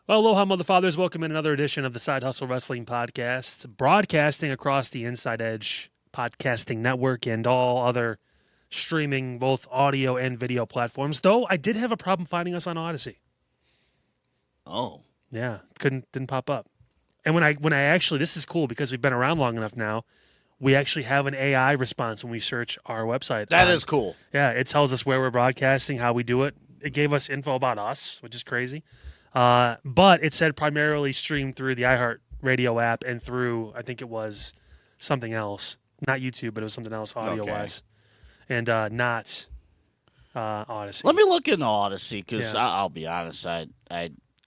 Well, aloha, mother fathers. Welcome in another edition of the Side Hustle Wrestling Podcast, broadcasting across the Inside Edge podcasting network and all other streaming, both audio and video platforms. Though I did have a problem finding us on Odyssey. Oh, Yeah, didn't pop up. And when I actually, this is cool because we've been around long enough now. We actually have an AI response when we search our website. that is cool. Yeah, it tells us where we're broadcasting, how we do it. It gave us info about us, which is crazy. But it said primarily streamed through the iHeart Radio app and through, I think it was something else. Not YouTube, but it was something else audio-wise. And not Odyssey. Let me look into Odyssey because Yeah. I'll be honest, I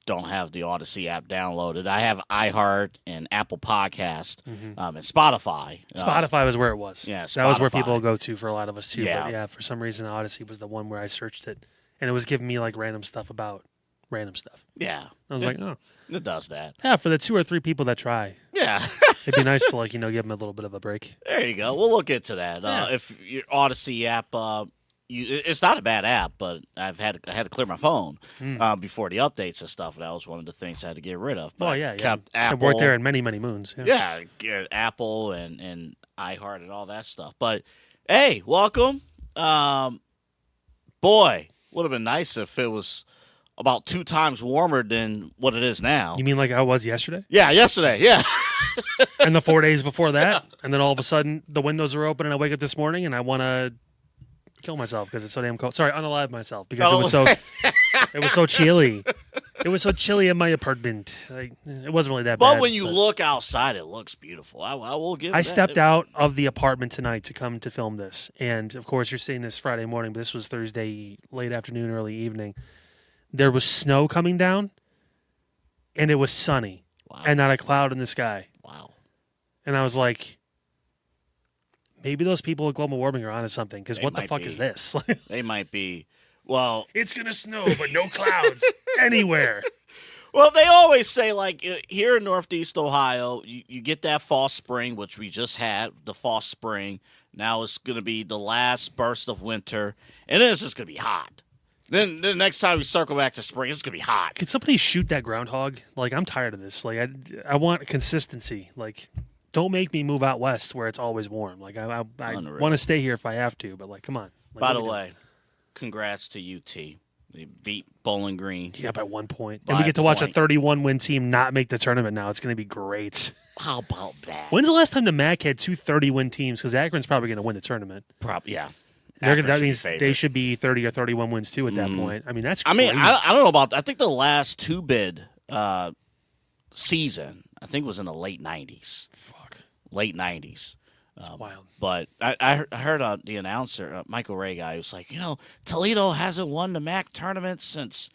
don't have the Odyssey app downloaded. I have iHeart and Apple Podcast and Spotify. Spotify was where it was. Yeah, That was where Spotify. people go to for a lot of us, too. Yeah. But yeah, for some reason, Odyssey was the one where I searched it. And it was giving me, like, random stuff about random stuff. Yeah, I was like, oh. it does that. Yeah, for the 2 or 3 people that try. Yeah, It'd be nice to, like, give them a little bit of a break. there you go. We'll look into that. Yeah. If your Odyssey app, it's not a bad app, but I had to clear my phone before the updates and stuff. And that was one of the things I had to get rid of. But Oh, yeah. kept I've Apple. worked there in many, many moons. Yeah. Yeah, get Apple and iHeart and all that stuff. But hey, welcome. Boy, would have been nice if it was about 2 times warmer than what it is now. You mean like I was yesterday? Yeah, yesterday. Yeah. And the 4 days before that? And then all of a sudden, the windows are open and I wake up this morning and I want to kill myself because it's so damn cold. Sorry, unalive myself because it was so chilly. It was so chilly in my apartment. Like, it wasn't really that bad. But when you look outside, it looks beautiful. I will give. I that. stepped out of the apartment tonight to come to film this. And, of course, you're seeing this Friday morning, but this was Thursday, late afternoon, early evening. There was snow coming down, and it was sunny, Wow. and not a cloud in the sky. Wow. And I was like, maybe those people with global warming are onto something, because They what the might fuck be. is this? They might be. Well, It's going to snow, but no clouds anywhere. Well, they always say, like, here in Northeast Ohio, you get that fall spring, which we just had, the fall spring. Now it's going to be the last burst of winter, and then it's just going to be hot. Then the next time we circle back to spring, it's going to be hot. Can somebody shoot that groundhog? Like, I'm tired of this. Like, I want consistency. Like, don't make me move out west where it's always warm. Like, I Unreal. want to stay here if I have to, but, like, come on. Like, By what the are we doing? way, congrats to UT. They beat Bowling Green. Yeah, by 1 point. By And we get to watch a point. 31-win team not make the tournament now. It's going to be great. How about that? When's the last time the MAC had 2 30-win teams? Because Akron's probably going to win the tournament. Yeah. That Akron should be means they favored. should be 30 or 31 wins, too, at that point. I mean, that's I crazy. mean, I don't know about. I think the last 2-bid season, I think, was in the late 90s. Fuck. Late 90s. It's wild. But I heard the announcer, Michael Ray guy, was like, Toledo hasn't won the MAC tournament since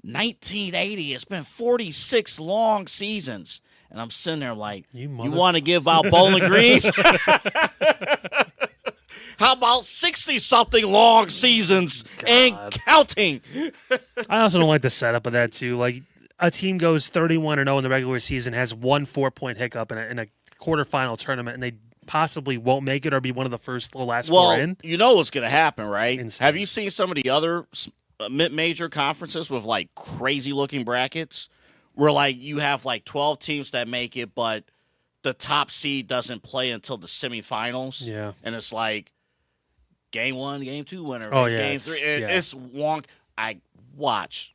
1980. It's been 46 long seasons. And I'm sitting there like, you want to give out Bowling Greens? How about 60-something long seasons and counting? I also don't like the setup of that, too. Like, a team goes 31-0 in the regular season, has 1 4-point hiccup in a quarterfinal tournament, and they possibly won't make it or be one of the last 4 in. You know what's going to happen, right? Insane. Have you seen some of the other mid-major conferences with, like, crazy-looking brackets where, like, you have, like, 12 teams that make it, but the top seed doesn't play until the semifinals? Yeah. And it's like game 1, game 2 winner. Oh, yeah, Game 3. It's wonk.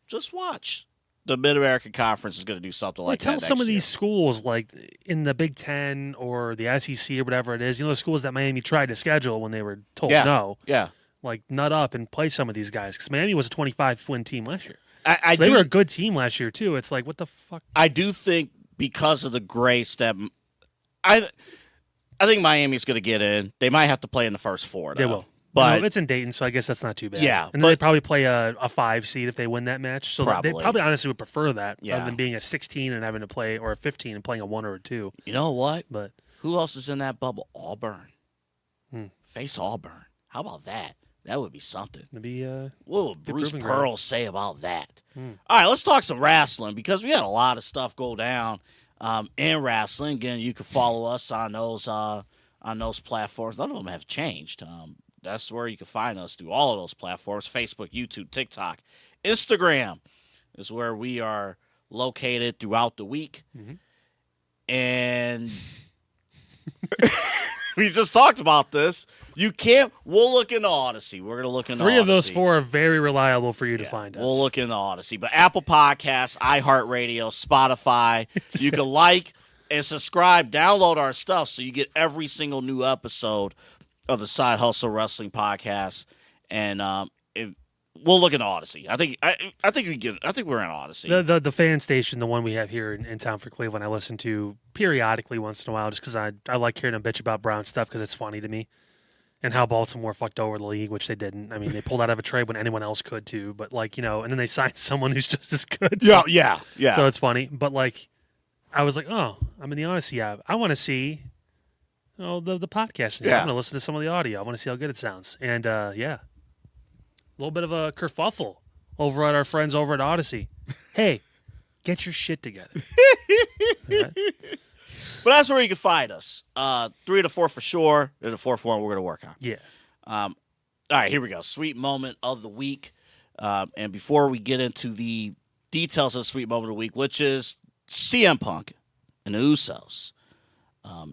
Just watch. The Mid-American Conference is going to do something like that tell next some of year. these schools, like in the Big Ten or the SEC or whatever it is, the schools that Miami tried to schedule when they were told no, Yeah. like nut up and play some of these guys. Because Miami was a 25-win team last year. I They were a good team last year, too. It's like, what the fuck? I do think because of the grace that I think Miami's going to get in. They might have to play in the first 4. They though. will. But it's in Dayton, so I guess that's not too bad. Yeah, and then they probably play a 5 seed if they win that match. So they probably honestly would prefer that rather than being a 16 and having to play, or a 15 and playing a 1 or a 2. You know what? But who else is in that bubble? Auburn. Face Auburn. How about that? That would be something. it'd be What would Bruce proving Pearl say about that? All right, let's talk some wrestling because we had a lot of stuff go down in wrestling. Again, you can follow us on those platforms. None of them have changed. That's where you can find us through all of those platforms: Facebook, YouTube, TikTok, Instagram is where we are located throughout the week. Mm-hmm. And we just talked about this. We'll look into Odyssey. We're going to look into Three Odyssey. of those four are very reliable for you to find us. We'll look into Odyssey. But Apple Podcasts, iHeartRadio, Spotify, you can like and subscribe, download our stuff so you get every single new episode of the Side Hustle Wrestling Podcast. And we'll look into Odyssey. I think we're in Odyssey. The fan station, the one we have here in town for Cleveland, I listen to periodically once in a while just because I like hearing them bitch about Brown stuff because it's funny to me. And how Baltimore fucked over the league, which they didn't. I mean, they pulled out of a trade when anyone else could too. But and then they signed someone who's just as good. So, yeah. So it's funny. But I was like, oh, I'm in the Odyssey app. I want to see the podcast. Yeah. I'm going to listen to some of the audio. I want to see how good it sounds. And a little bit of a kerfuffle over at our friends over at Odyssey. Hey, get your shit together. Right? But that's where you can find us. 3 to 4 for sure. And the 4th one we're going to work on. Yeah. All right, here we go. Sweet moment of the week. And before we get into the details of the sweet moment of the week, which is CM Punk and the Usos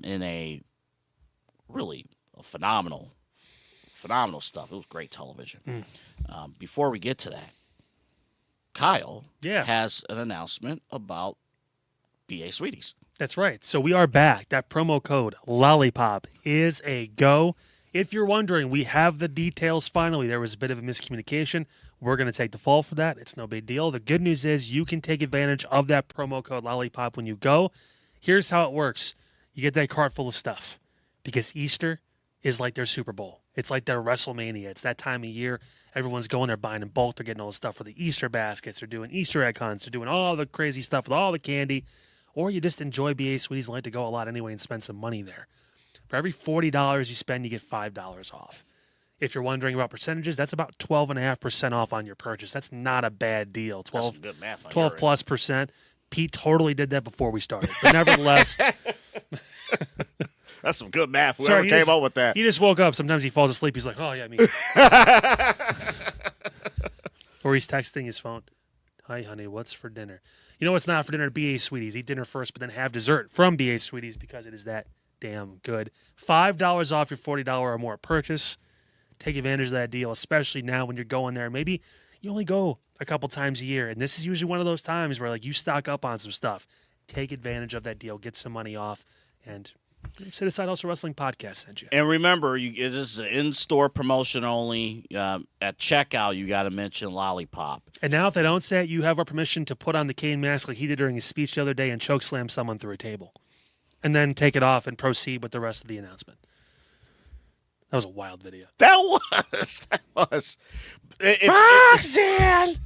in a really phenomenal stuff. It was great television. Before we get to that, Kyle has an announcement about BA Sweeties. That's right. So we are back. That promo code, Lollipop, is a go. If you're wondering, we have the details finally. There was a bit of a miscommunication. We're going to take the fall for that. It's no big deal. The good news is you can take advantage of that promo code, Lollipop, when you go. Here's how it works. You get that cart full of stuff because Easter is like their Super Bowl. It's like their WrestleMania. It's that time of year. Everyone's going there buying in bulk. They're getting all the stuff for the Easter baskets. They're doing Easter egg hunts. They're doing all the crazy stuff with all the candy. Or you just enjoy BA Sweeties and like to go a lot anyway and spend some money there. For every $40 you spend, you get $5 off. If you're wondering about percentages, that's about 12.5% off on your purchase. That's not a bad deal. 12, that's some good math. 12 plus percent. Pete totally did that before we started. But nevertheless... That's some good math. Whoever came up with that. He just woke up. Sometimes he falls asleep. He's like, oh, yeah, me. Or he's texting his phone. Hi, honey, what's for dinner? You know what's not for dinner? BA Sweeties. Eat dinner first, but then have dessert from BA Sweeties because it is that damn good. $5 off your $40 or more purchase. Take advantage of that deal, especially now when you're going there. Maybe you only go a couple times a year, and this is usually one of those times where you stock up on some stuff. Take advantage of that deal. Get some money off, and Set Aside Also Wrestling Podcast sent you. And remember, it is an in-store promotion only. At checkout, you got to mention Lollipop. And now if they don't say it, you have our permission to put on the Kane mask like he did during his speech the other day and chokeslam someone through a table. And then take it off and proceed with the rest of the announcement. That was a wild video. That was. Roxanne!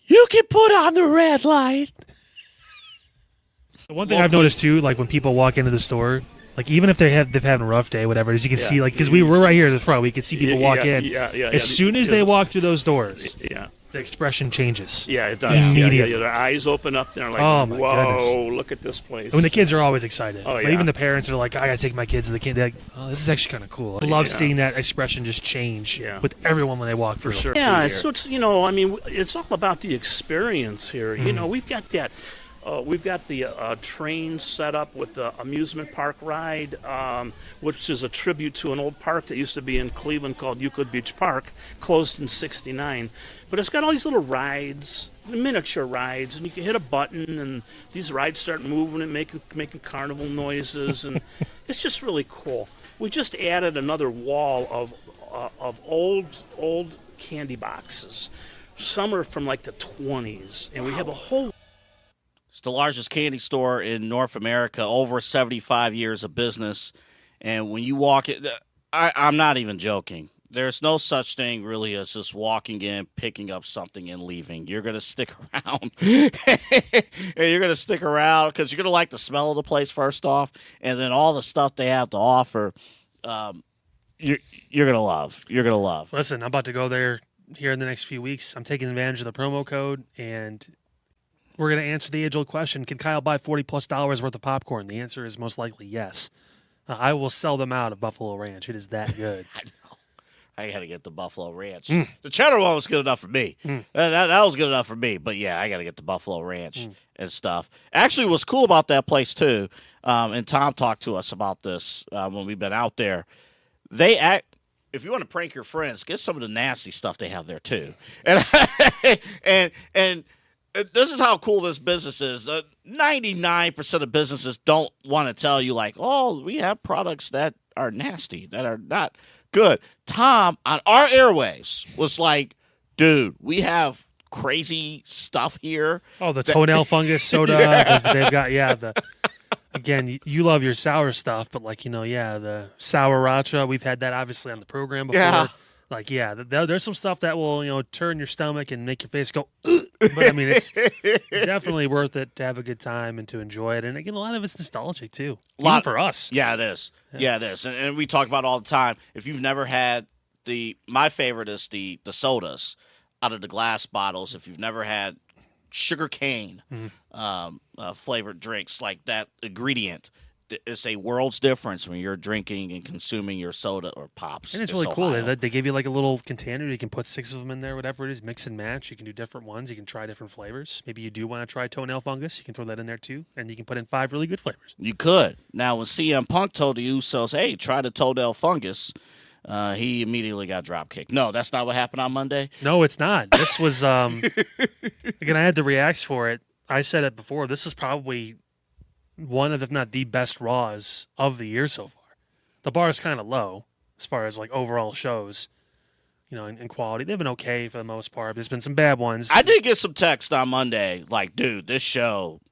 You can put on the red light. The one thing I've noticed too, when people walk into the store, even if they've had a rough day, whatever it is, you can see, because we were right here in the front, we could see people walk in. As soon as they walk through those doors, the expression changes. Yeah, it does. Immediately. Their eyes open up. They're like, oh, my whoa, goodness. Look at this place. I mean, the kids are always excited. Oh, Even the parents are like, I got to take my kids to the kid. They're like, oh, this is actually kind of cool. I love seeing that expression just change with everyone when they walk through. For sure. Yeah, so it's, it's all about the experience here. We've got that. We've got the train set up with the amusement park ride, which is a tribute to an old park that used to be in Cleveland called Euclid Beach Park, closed in '69. But it's got all these little rides, miniature rides, and you can hit a button, and these rides start moving and making carnival noises, and it's just really cool. We just added another wall of old candy boxes. Some are from the 20s, and we have a whole. It's the largest candy store in North America, over 75 years of business. And when you walk in, I'm not even joking. There's no such thing really as just walking in, picking up something, and leaving. You're going to stick around. And you're going to stick around because you're going to like the smell of the place, first off. And then all the stuff they have to offer, you're going to love. You're going to love. Listen, I'm about to go there here in the next few weeks. I'm taking advantage of the promo code, and we're going to answer the age-old question, can Kyle buy $40+ worth of popcorn? The answer is most likely yes. I will sell them out of Buffalo Ranch. It is that good. I got to get the Buffalo Ranch. The cheddar one was good enough for me. That was good enough for me. But, yeah, I got to get the Buffalo Ranch and stuff. Actually, what's cool about that place, too, and Tom talked to us about this when we've been out there, if you want to prank your friends, get some of the nasty stuff they have there, too. And this is how cool this business is. 99% of businesses don't want to tell you, like, oh, we have products that are nasty, that are not good. Tom, on our airwaves, was like, dude, we have crazy stuff here. Oh, the toenail fungus soda. They've got, again, you love your sour stuff, but, like, the sour racha, we've had that, obviously, on the program before. Yeah. Like, there's some stuff that will, turn your stomach and make your face go, ugh. But, I mean, it's definitely worth it to have a good time and to enjoy it. And, again, a lot of it's nostalgic, too. Even for us. Yeah, it is. Yeah, it is. And we talk about it all the time. If you've never had my favorite is the sodas out of the glass bottles. If you've never had sugar cane flavored drinks, like that ingredient, it's a world's difference when you're drinking and consuming your soda or pops. And it's really cool. They give you like a little container. You can put 6 of them in there, whatever it is, mix and match. You can do different ones. You can try different flavors. Maybe you do want to try toenail fungus. You can throw that in there too. And you can put in 5 really good flavors. You could. Now, when CM Punk told the Usos, hey, try the toenail fungus, he immediately got drop kicked. No, that's not what happened on Monday. No, it's not. This was, again, I had the reacts for it. I said it before. This was probably one of, if not the best Raws of the year so far. The bar is kind of low as far as like overall shows, in quality. They've been okay for the most part. There's been some bad ones. I did get some text on Monday, like, dude, this show,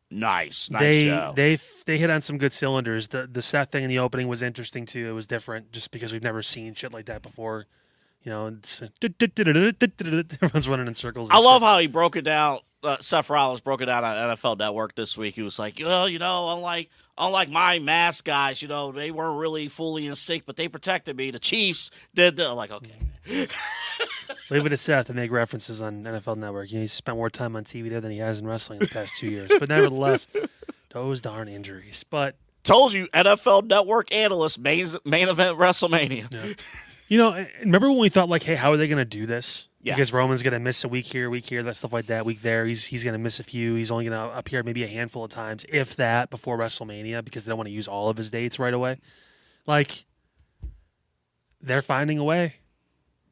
nice show. They hit on some good cylinders. The Seth thing in the opening was interesting too. It was different just because we've never seen shit like that before. It's everyone's running in circles. I love how he broke it down. Seth Rollins broke it down on NFL Network this week. He was like, well, unlike my mask guys, they weren't really fully in sync, but they protected me. The Chiefs did. I'm like, okay. Leave it to Seth to make references on NFL Network. He's spent more time on TV there than he has in wrestling in the past 2 years. But nevertheless, those darn injuries. But told you, NFL Network analyst, main event WrestleMania. Yeah. Remember when we thought, like, hey, how are they going to do this? Yeah. Because Roman's going to miss a week here, that stuff like that, week there. He's going to miss a few. He's only going to appear maybe a handful of times, if that, before WrestleMania, because they don't want to use all of his dates right away. Like, they're finding a way.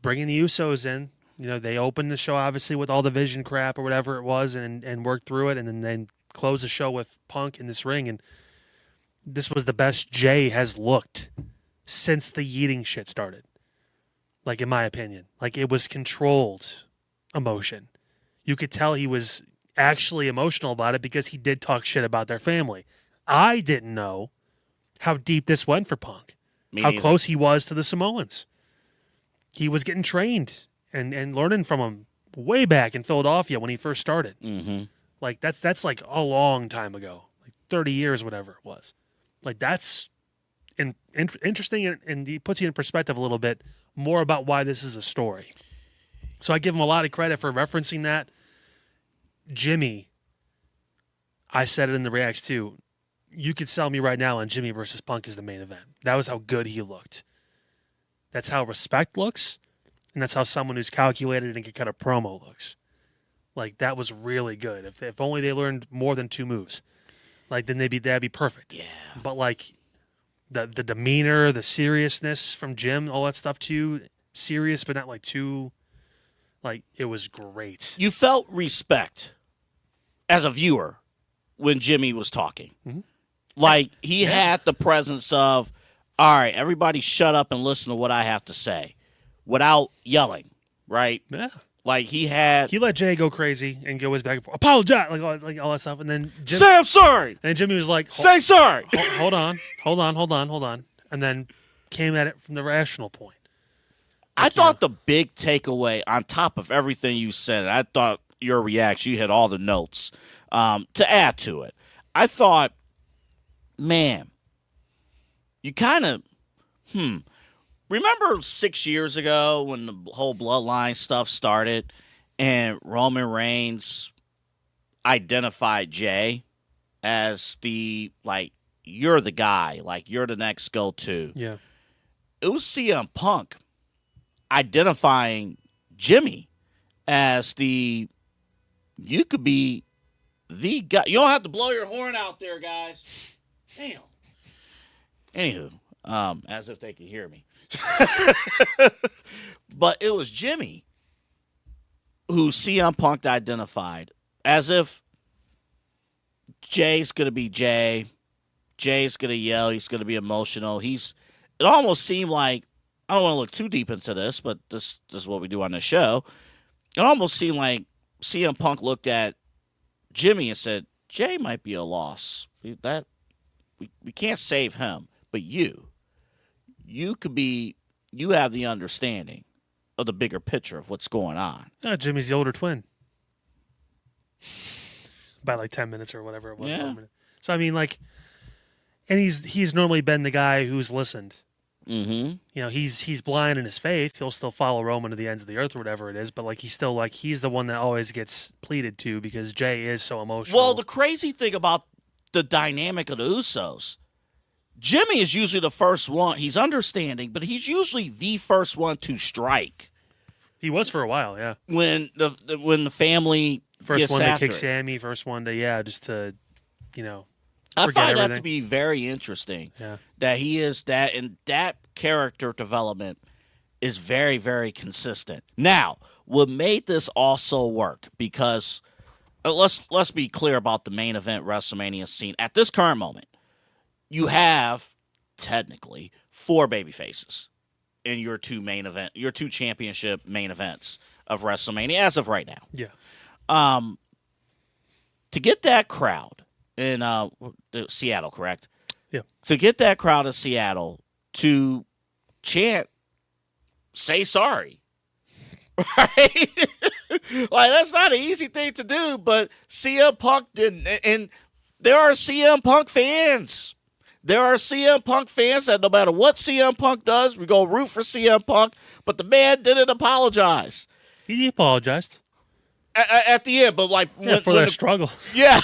Bringing the Usos in. They opened the show, obviously, with all the Vision crap or whatever it was and worked through it, and then they closed the show with Punk in this ring. And this was the best Jay has looked since the yeeting shit started. Like, in my opinion. Like, it was controlled emotion. You could tell he was actually emotional about it because he did talk shit about their family. I didn't know how deep this went for Punk. How close he was to the Samoans. He was getting trained and learning from them way back in Philadelphia when he first started. Mm-hmm. Like, that's like a long time ago. Like 30 years, whatever it was. Like, that's interesting, and he puts you in perspective a little bit more about why this is a story. So I give him a lot of credit for referencing that. Jimmy, I said it in the reacts too. You could sell me right now on Jimmy versus Punk as the main event. That was how good he looked. That's how respect looks, and that's how someone who's calculated and can cut a promo looks. Like, that was really good. If only they learned more than 2 moves, like, then that'd be perfect. Yeah. But like, the demeanor, the seriousness from Jim, all that stuff too, serious but not like too, like, it was great. You felt respect as a viewer when Jimmy was talking. Mm-hmm. Like, he had the presence of, all right, everybody shut up and listen to what I have to say without yelling, right? Yeah. Like, he let Jay go crazy and go his back and forth, apologize, like all that stuff, and then say I'm sorry. And Jimmy was like, say sorry. Hold on, and then came at it from the rational point. Like, I thought the big takeaway, on top of everything you said, and I thought your reaction, you had all the notes to add to it. I thought, man, you kind of, remember 6 years ago when the whole bloodline stuff started and Roman Reigns identified Jay as the, like, you're the guy, like, you're the next go-to. Yeah. It was CM Punk identifying Jimmy as you could be the guy. You don't have to blow your horn out there, guys. Damn. Anywho, as if they could hear me. But it was Jimmy who CM Punk identified as if Jay's going to be Jay. Jay's going to yell. He's going to be emotional. It almost seemed like, I don't want to look too deep into this, but this is what we do on the show. It almost seemed like CM Punk looked at Jimmy and said, Jay might be a loss. We can't save him, but you have the understanding of the bigger picture of what's going on. No, Jimmy's the older twin. By like 10 minutes or whatever it was. Yeah. So, I mean, like, and he's normally been the guy who's listened. Mm-hmm. You know, he's blind in his faith. He'll still follow Roman to the ends of the earth or whatever it is, but like he's the one that always gets pleaded to because Jay is so emotional. Well, the crazy thing about the dynamic of the Usos, Jimmy is usually the first one. He's understanding, but he's usually the first one to strike. He was for a while, yeah. When the family First gets one to after kick it. Sammy, first one to just to, I forget find that everything. to be very interesting. Yeah. That he is that, and that character development is very, very consistent. Now, what made this also work, because let's be clear about the main event WrestleMania scene. At this current moment, you have technically 4 baby faces in your two championship main events of WrestleMania as of right now. Yeah. To get that crowd in Seattle, correct? Yeah. To get that crowd in Seattle to chant, say sorry. Right? Like, that's not an easy thing to do, but CM Punk didn't. And there are CM Punk fans. There are CM Punk fans that no matter what CM Punk does, we go root for CM Punk, but the man didn't apologize. He apologized. At the end, but like For their struggle. Yeah.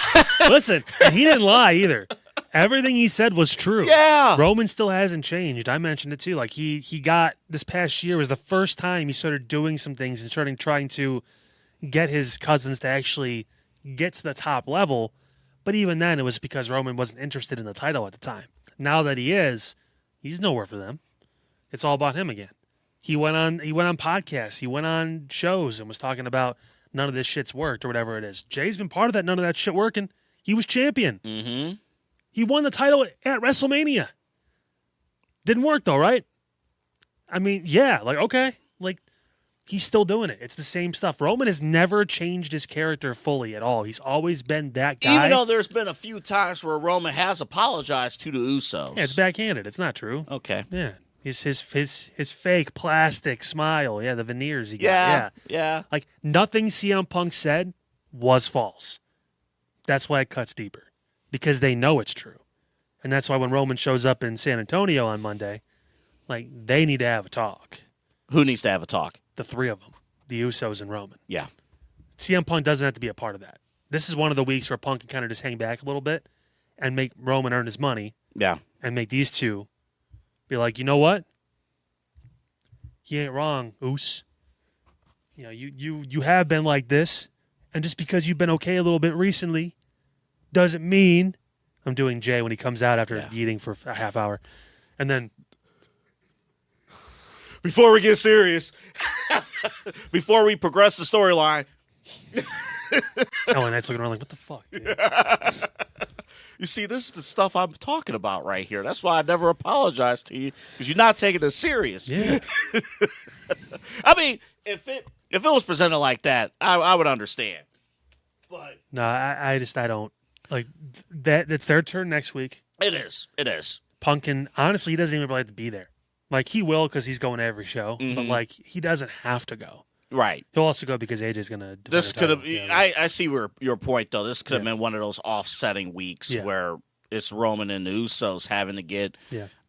Listen, and he didn't lie either. Everything he said was true. Yeah. Roman still hasn't changed. I mentioned it too. Like he got this past year was the first time he started doing some things and starting trying to get his cousins to actually get to the top level. But even then, it was because Roman wasn't interested in the title at the time. Now that he is, he's nowhere for them. It's all about him again. He went on podcasts. He went on shows and was talking about none of this shit's worked or whatever it is. Jay's been part of that. None of that shit working. He was champion. Mm-hmm. He won the title at WrestleMania. Didn't work though, right? I mean, yeah, like, okay. Like, he's still doing it. It's the same stuff. Roman has never changed his character fully at all. He's always been that guy. Even though there's been a few times where Roman has apologized to the Usos. Yeah, it's backhanded. It's not true. Okay. Yeah. His fake plastic smile. Yeah, the veneers he got. Yeah. Like, nothing CM Punk said was false. That's why it cuts deeper. Because they know it's true. And that's why when Roman shows up in San Antonio on Monday, like, they need to have a talk. Who needs to have a talk? The three of them. The Usos and Roman. Yeah. CM Punk doesn't have to be a part of that. This is one of the weeks where Punk can kind of just hang back a little bit and make Roman earn his money. Yeah. And make these two be like, you know what? He ain't wrong, Oos. You know, you have been like this, and just because you've been okay a little bit recently doesn't mean I'm doing Jay when he comes out after eating for a half hour. And then before we get serious, before we progress the storyline. And Knight's looking around like, what the fuck? Dude? You see, this is the stuff I'm talking about right here. That's why I never apologize to you, because you're not taking it serious. Yeah. I mean, if it was presented like that, I would understand. But No, I don't. Like, it's their turn next week. It is. Punk can, honestly, he doesn't even really have to be there. Like, he will because he's going to every show, but, like, he doesn't have to go. Right. He'll also go because AJ's going to. This could have. I see your point though. This could have been one of those offsetting weeks where it's Roman and the Usos having to get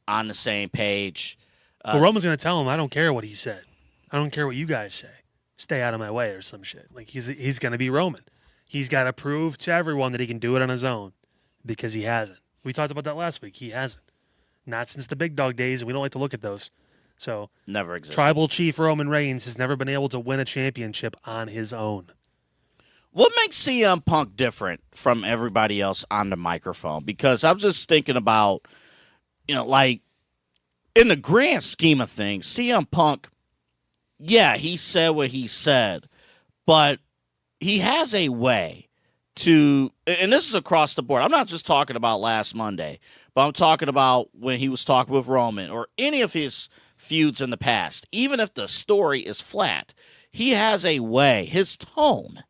on the same page. Well, Roman's going to tell him, I don't care what he said. I don't care what you guys say. Stay out of my way or some shit. Like, he's going to be Roman. He's got to prove to everyone that he can do it on his own because he hasn't. We talked about that last week. He hasn't. Not since the big dog days, and we don't like to look at those. So Never existed. Tribal Chief Roman Reigns has never been able to win a championship on his own. What makes CM Punk different from everybody else on the microphone? Because I'm just thinking about, like, in the grand scheme of things, CM Punk, yeah, he said what he said, but he has a way to, and this is across the board. I'm not just talking about last Monday, but I'm talking about when he was talking with Roman or any of his feuds in the past. Even if the story is flat, he has a way, his tone,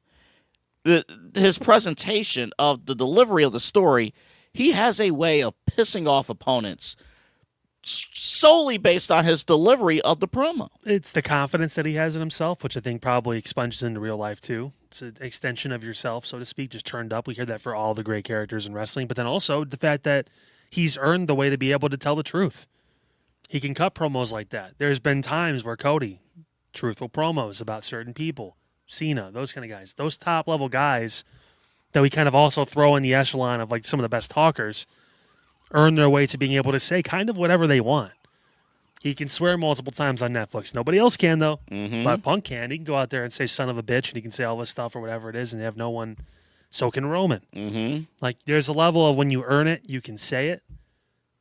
his presentation of the delivery of the story, he has a way of pissing off opponents solely based on his delivery of the promo. It's the confidence that he has in himself, which I think probably expunges into real life too. It's an extension of yourself, so to speak, just turned up. We hear that for all the great characters in wrestling, but then also the fact that he's earned the way to be able to tell the truth. He can cut promos like that. There's been times where Cody, truthful promos about certain people, Cena, those kind of guys, those top level guys that we kind of also throw in the echelon of like some of the best talkers, earn their way to being able to say kind of whatever they want. He can swear multiple times on Netflix. Nobody else can, though. But Punk can. He can go out there and say son of a bitch, and he can say all this stuff or whatever it is, and have no one. So can Roman. Like, there's a level of when you earn it, you can say it.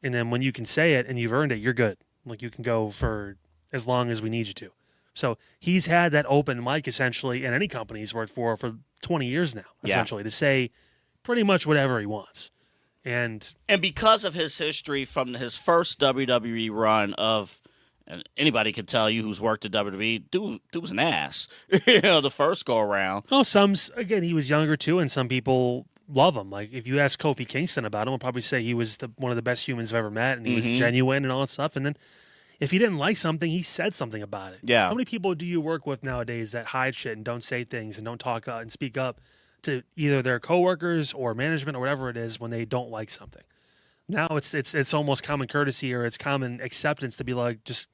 And then when you can say it and you've earned it, you're good. Like, you can go for as long as we need you to. So he's had that open mic, essentially, in any company he's worked for 20 years now, essentially, to say pretty much whatever he wants. And because of his history from his first WWE run of, and anybody can tell you who's worked at WWE, dude was an ass. The first go around. Oh, again, he was younger too, and some people love him. Like, if you ask Kofi Kingston about him, he'll probably say he was one of the best humans I've ever met, and he was genuine and all that stuff. And then if he didn't like something, he said something about it. Yeah. How many people do you work with nowadays that hide shit and don't say things and don't talk and speak up to either their coworkers or management or whatever it is when they don't like something? Now it's almost common courtesy or it's common acceptance to be like, just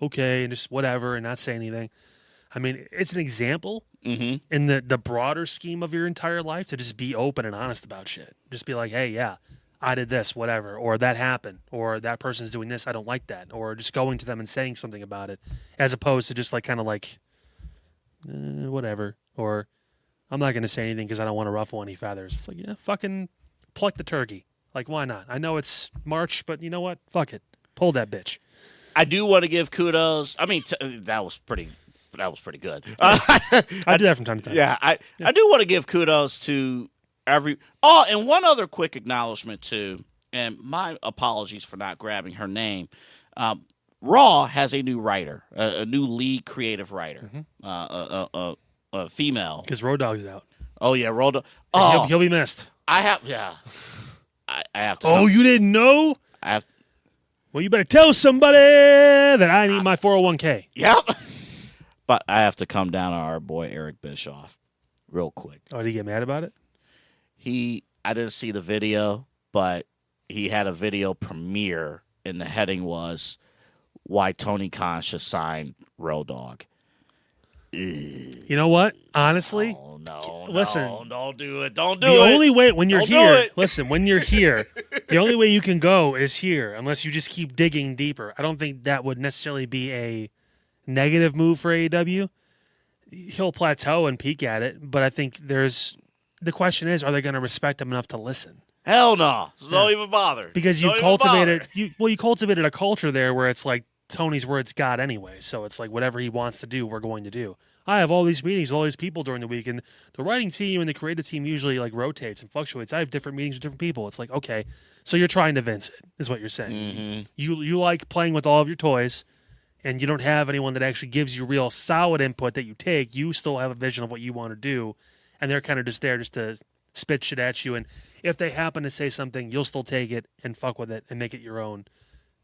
okay and just whatever and not say anything. I mean, it's an example in the broader scheme of your entire life to just be open and honest about shit. Just be like, hey, yeah, I did this, whatever, or that happened, or that person's doing this, I don't like that, or just going to them and saying something about it, as opposed to just like kind of like, whatever, or I'm not going to say anything because I don't want to ruffle any feathers. It's like, yeah, fucking pluck the turkey. Like, why not? I know it's March, but you know what? Fuck it. Pull that bitch. I do want to give kudos. I mean, that was pretty good. I do that from time to time. Yeah, I do want to give kudos to and one other quick acknowledgement too, and my apologies for not grabbing her name. Raw has a new writer, a new lead creative writer, a female. Because Road Dogg's out. Oh yeah, Road Dogg. Oh, he'll be missed. I have to. Oh, you didn't know? I have. Well, you better tell somebody that I need my 401k. Yep. But I have to come down on our boy Eric Bischoff real quick. Oh, did he get mad about it? I didn't see the video, but he had a video premiere, and the heading was why Tony Khan should sign Road Dogg. You know what? Honestly, listen. Don't do it. Don't do it. The only way when you're here, listen, when you're here, the only way you can go is here, unless you just keep digging deeper. I don't think that would necessarily be a negative move for AEW. He'll plateau and peak at it, but I think the question is, are they going to respect him enough to listen? Hell no. Don't even bother. Because you cultivated a culture there where it's like Tony's word's God anyway. So it's like whatever he wants to do, we're going to do. I have all these meetings with all these people during the week, and the writing team and the creative team usually like rotates and fluctuates. I have different meetings with different people. It's like, okay, so you're trying to Vince it, is what you're saying. You like playing with all of your toys, and you don't have anyone that actually gives you real solid input that you take. You still have a vision of what you want to do, and they're kind of just there just to spit shit at you. And if they happen to say something, you'll still take it and fuck with it and make it your own.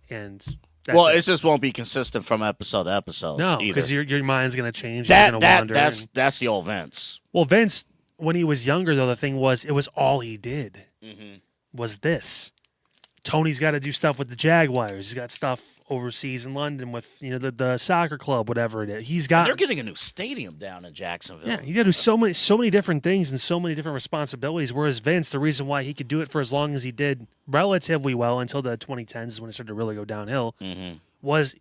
And it just won't be consistent from episode to episode. No, because your mind's going to change. That's the old Vince. Well, Vince, when he was younger, though, the thing was, it was all he did was this. Tony's got to do stuff with the Jaguars. He's got stuff overseas in London with the soccer club, whatever it is. They're getting a new stadium down in Jacksonville. Yeah, he got to do so many different things and so many different responsibilities. Whereas Vince, the reason why he could do it for as long as he did, relatively well until the 2010s is when it started to really go downhill,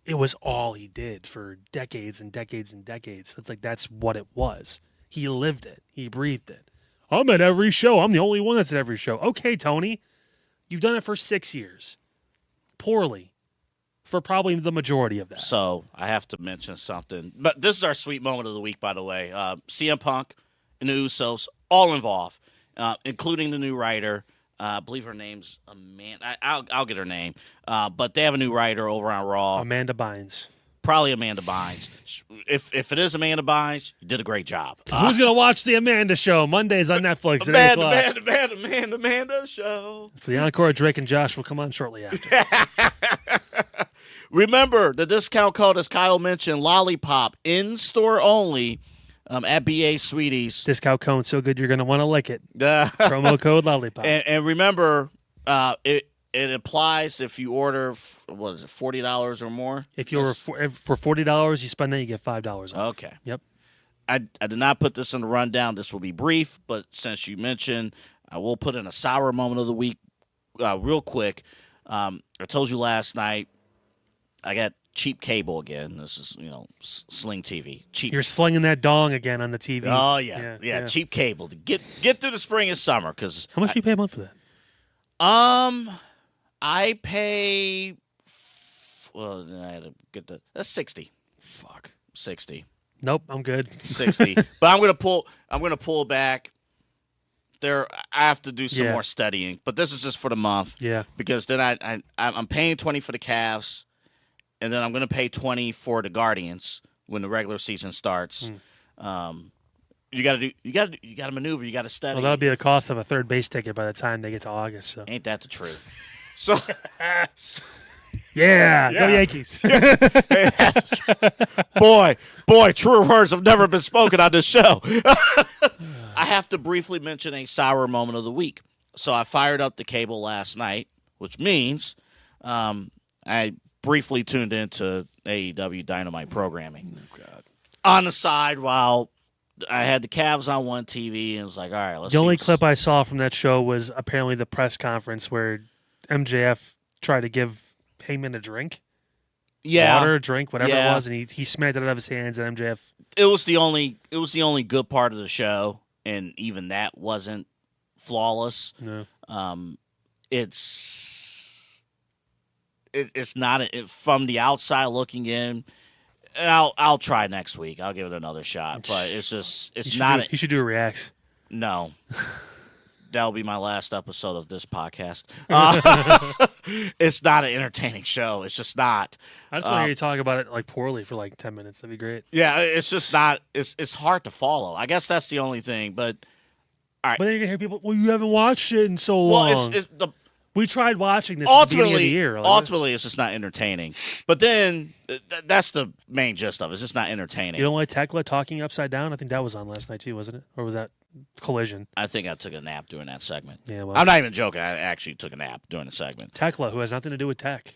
it was all he did for decades and decades and decades. It's like that's what it was. He lived it. He breathed it. I'm at every show. I'm the only one that's at every show. Okay, Tony. You've done it for 6 years. Poorly. For probably the majority of that. So I have to mention something. But this is our sweet moment of the week, by the way. CM Punk and the Usos, all involved, including the new writer. I believe her name's Amanda. I'll get her name. But they have a new writer over on Raw. Amanda Bynes. Probably Amanda Bynes. If it is Amanda Bynes, you did a great job. Who's going to watch the Amanda Show? Mondays on Netflix at 8 o'clock. Amanda Show. For the encore, Drake and Josh will come on shortly after. Remember, the discount code, as Kyle mentioned, Lollipop, in-store only at BA Sweeties. Discount code so good you're going to want to lick it. Promo code Lollipop. And remember, it applies if you order, what is it, $40 or more? If you order for $40, you spend that, you get $5 off. Okay. Yep. I did not put this in the rundown. This will be brief, but since you mentioned, I will put in a sour moment of the week real quick. I told you last night, I got cheap cable again. This is, Sling TV. Cheap. You're slinging that dong again on the TV. Oh, yeah. Cheap cable to get through the spring and summer. Cause how much do you pay a month for that? I pay. Well, I had to get that's 60. Fuck. 60. Nope, I'm good. 60. But I'm gonna pull back. I have to do some more studying. But this is just for the month. Yeah. Because then I'm paying 20 for the Cavs, and then I'm gonna pay 20 for the Guardians when the regular season starts. You gotta maneuver. You gotta study. Well, that'll be the cost of a third base ticket by the time they get to August. So. Ain't that the truth? So, yeah, go Yankees. boy, truer words have never been spoken on this show. I have to briefly mention a sour moment of the week. So I fired up the cable last night, which means I briefly tuned into AEW Dynamite programming. Oh, God. On the side while I had the Cavs on one TV, and it was like, all right, let's see. The only clip I saw from that show was apparently the press conference where MJF tried to give Heyman a drink. Yeah. Water, drink, whatever it was, and he smacked it out of his hands, and MJF. It was the only good part of the show, and even that wasn't flawless. No. It's not from the outside looking in. And I'll try next week. I'll give it another shot, but it's not. You should do a reacts. No. That'll be my last episode of this podcast. It's not an entertaining show. It's just not. I just want to hear you talk about it like poorly for like 10 minutes. That'd be great. Yeah, it's just not. It's hard to follow. I guess that's the only thing. But all right. But then you're gonna hear people. Well, you haven't watched it in so long. Well, we tried watching this at the beginning of the year. Ultimately, it's just not entertaining. But then that's the main gist of it. It's just not entertaining. You don't like Tekla talking upside down? I think that was on last night too, wasn't it? Or was that Collision? I think I took a nap during that segment. Yeah, well, I'm not even joking. I actually took a nap during the segment. Tekla, who has nothing to do with tech.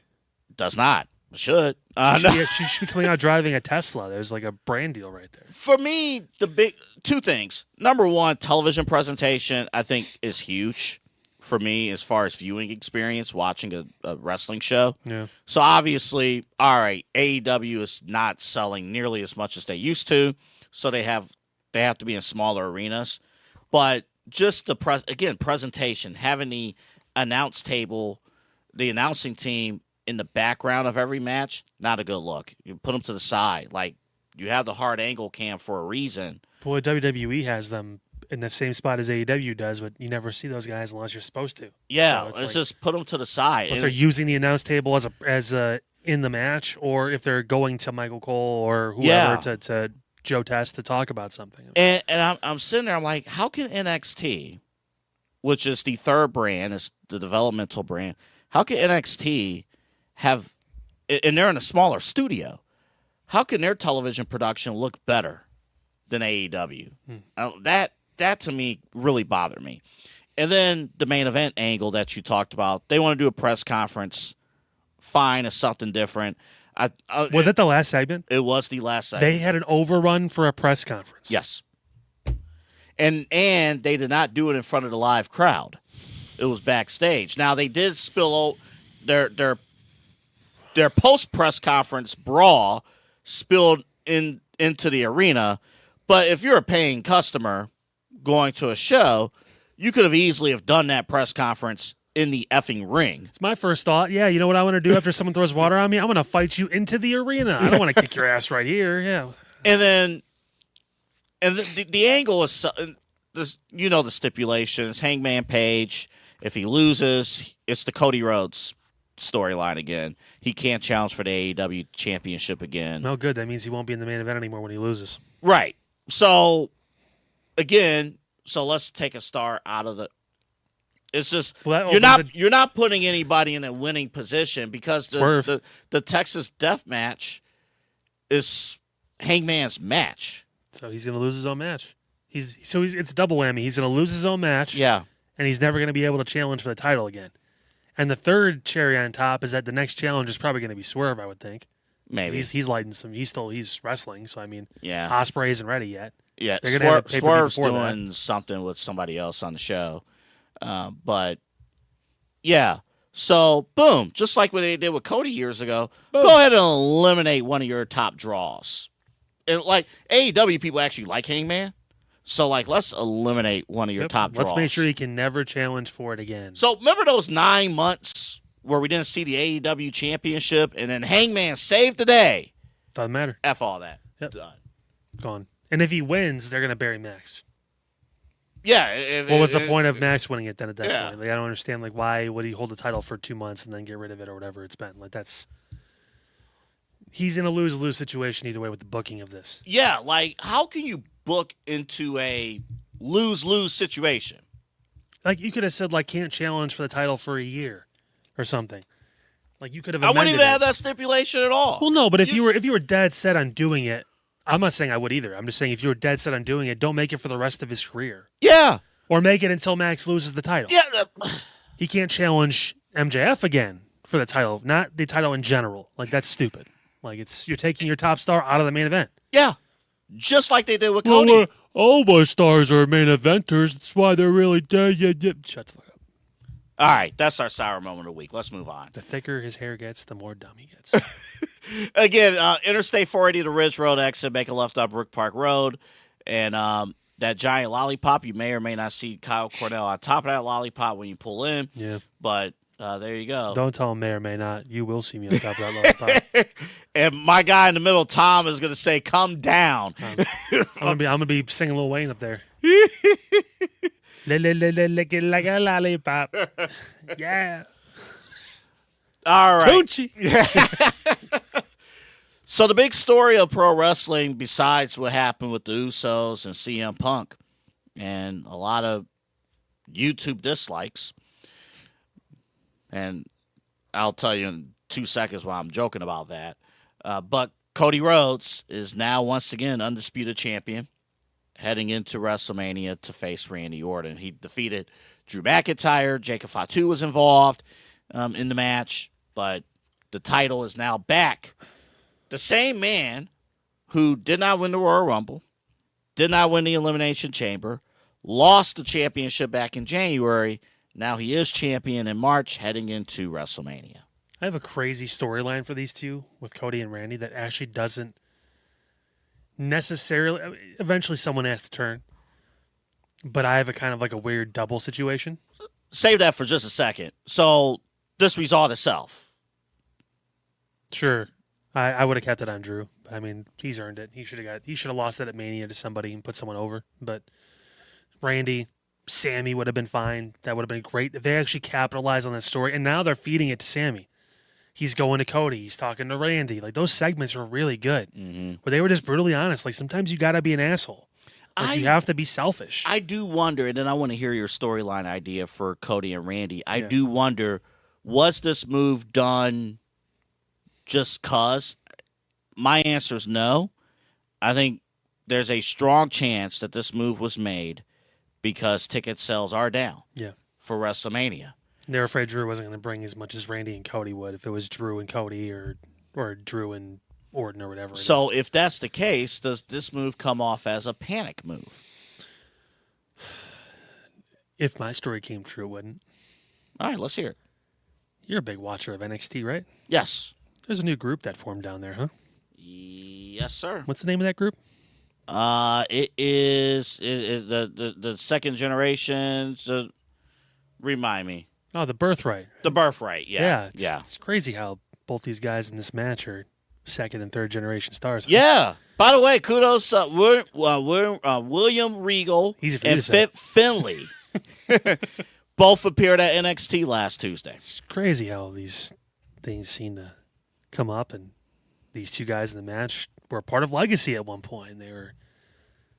Does not. Should. She should be coming out driving a Tesla. There's like a brand deal right there. For me, the big two things. Number one, television presentation, I think, is huge for me as far as viewing experience, watching a wrestling show. Yeah. So obviously, all right, AEW is not selling nearly as much as they used to, so they have to be in smaller arenas. But just the presentation, having the announce table, the announcing team in the background of every match, not a good look. You put them to the side, like you have the hard angle cam for a reason. Boy, WWE has them in the same spot as AEW does, but you never see those guys unless you're supposed to. Yeah, so it's just put them to the side. Unless they're using the announce table as a in the match, or if they're going to Michael Cole or whoever to Joe Test to talk about something. And I'm sitting there, I'm like, how can NXT, which is the third brand, is the developmental brand, how can NXT have, and they're in a smaller studio, how can their television production look better than AEW? That to me really bothered me. And then the main event angle that you talked about, they want to do a press conference. Fine, it's something different. Was that the last segment? It was the last segment. They had an overrun for a press conference. Yes. And they did not do it in front of the live crowd. It was backstage. Now, they did spill their their post press conference brawl spilled into the arena. But if you're a paying customer going to a show, you could have easily have done that press conference in the effing ring. It's my first thought. Yeah, you know what I want to do after someone throws water on me? I'm going to fight you into the arena. I don't want to kick your ass right here. Yeah. And then, the angle is, the stipulations. Hangman Page, if he loses, it's the Cody Rhodes storyline again. He can't challenge for the AEW championship again. No good. That means he won't be in the main event anymore when he loses. Right. So, again, let's take a star out of the. It's just you're not putting anybody in a winning position because the Texas Death Match is Hangman's match. So he's going to lose his own match. It's double whammy. He's going to lose his own match. Yeah. And he's never going to be able to challenge for the title again. And the third cherry on top is that the next challenge is probably going to be Swerve, I would think. Maybe. He's lighting some. He's wrestling, so I mean, yeah. Ospreay isn't ready yet. Yeah, Swerve's doing something with somebody else on the show. But, yeah. So, boom. Just like what they did with Cody years ago, boom. Go ahead and eliminate one of your top draws. And, like, AEW people actually like Hangman. So, like, let's eliminate one of your top draws. Let's make sure he can never challenge for it again. So, remember those 9 months where we didn't see the AEW championship and then Hangman saved the day? Doesn't matter. F all that. Yep. Done. Gone. And if he wins, they're going to bury Max. Yeah. What was the point of Max winning it then at that yeah. point? Like, I don't understand, like, why would he hold the title for 2 months and then get rid of it or whatever it's been? Like, he's in a lose-lose situation either way with the booking of this. Yeah, like, how can you book into a lose-lose situation? Like, you could have said, like, can't challenge for the title for a year or something. Like, you could have I amended wouldn't even it. have that stipulation at all. Well, no, but if you were dead set on doing it, I'm not saying I would either. I'm just saying if you were dead set on doing it, don't make it for the rest of his career. Yeah. Or make it until Max loses the title. Yeah. He can't challenge MJF again for the title, not the title in general. Like, that's stupid. Like, you're taking your top star out of the main event. Yeah. Just like they did with Cody. Well, all my stars are main eventers. That's why they're really dead. Yeah. Shut the fuck up. All right. That's our sour moment of the week. Let's move on. The thicker his hair gets, the more dumb he gets. Again, Interstate 480 to Ridge Road exit, make a left up Brook Park Road. And that giant lollipop, you may or may not see Kyle Cornell on top of that lollipop when you pull in. Yeah. But there you go. Don't tell him may or may not. You will see me on top of that lollipop. And my guy in the middle, Tom, is going to say, "Come down." I'm gonna be singing Lil Wayne up there. Lick it like a lollipop. Yeah. All right. Tucci. So the big story of pro wrestling, besides what happened with the Usos and CM Punk, and a lot of YouTube dislikes, and I'll tell you in 2 seconds why I'm joking about that. But Cody Rhodes is now once again undisputed champion, heading into WrestleMania to face Randy Orton. He defeated Drew McIntyre. Jacob Fatu was involved in the match, but the title is now back. The same man who did not win the Royal Rumble, did not win the Elimination Chamber, lost the championship back in January. Now he is champion in March, heading into WrestleMania. I have a crazy storyline for these two with Cody and Randy that actually doesn't necessarily. Eventually, someone has to turn, but I have a kind of like a weird double situation. Save that for just a second. So this resolved itself. Sure, I would have kept it on Drew, but I mean, he's earned it. He should have lost that at Mania to somebody and put someone over. But Randy, Sammy would have been fine. That would have been great if they actually capitalized on that story. And now they're feeding it to Sammy. He's going to Cody. He's talking to Randy. Like, those segments were really good. Mm-hmm. Where they were just brutally honest. Like, sometimes you got to be an asshole. Like, you have to be selfish. I do wonder, and then I want to hear your storyline idea for Cody and Randy. I do wonder, was this move done just cause? My answer is no. I think there's a strong chance that this move was made because ticket sales are down for WrestleMania. They're afraid Drew wasn't going to bring as much as Randy and Cody would if it was Drew and Cody or Drew and Orton or whatever. So if that's the case, does this move come off as a panic move? If my story came true, it wouldn't. All right, let's hear it. You're a big watcher of NXT, right? Yes. There's a new group that formed down there, huh? Yes, sir. What's the name of that group? It is the second generation. Remind me. Oh, the Birthright. The Birthright. Yeah. It's crazy how both these guys in this match are second and third generation stars. Huh? Yeah. By the way, kudos William Regal and Finley. Both appeared at NXT last Tuesday. It's crazy how these things seem to come up, and these two guys in the match were part of Legacy at one point. They were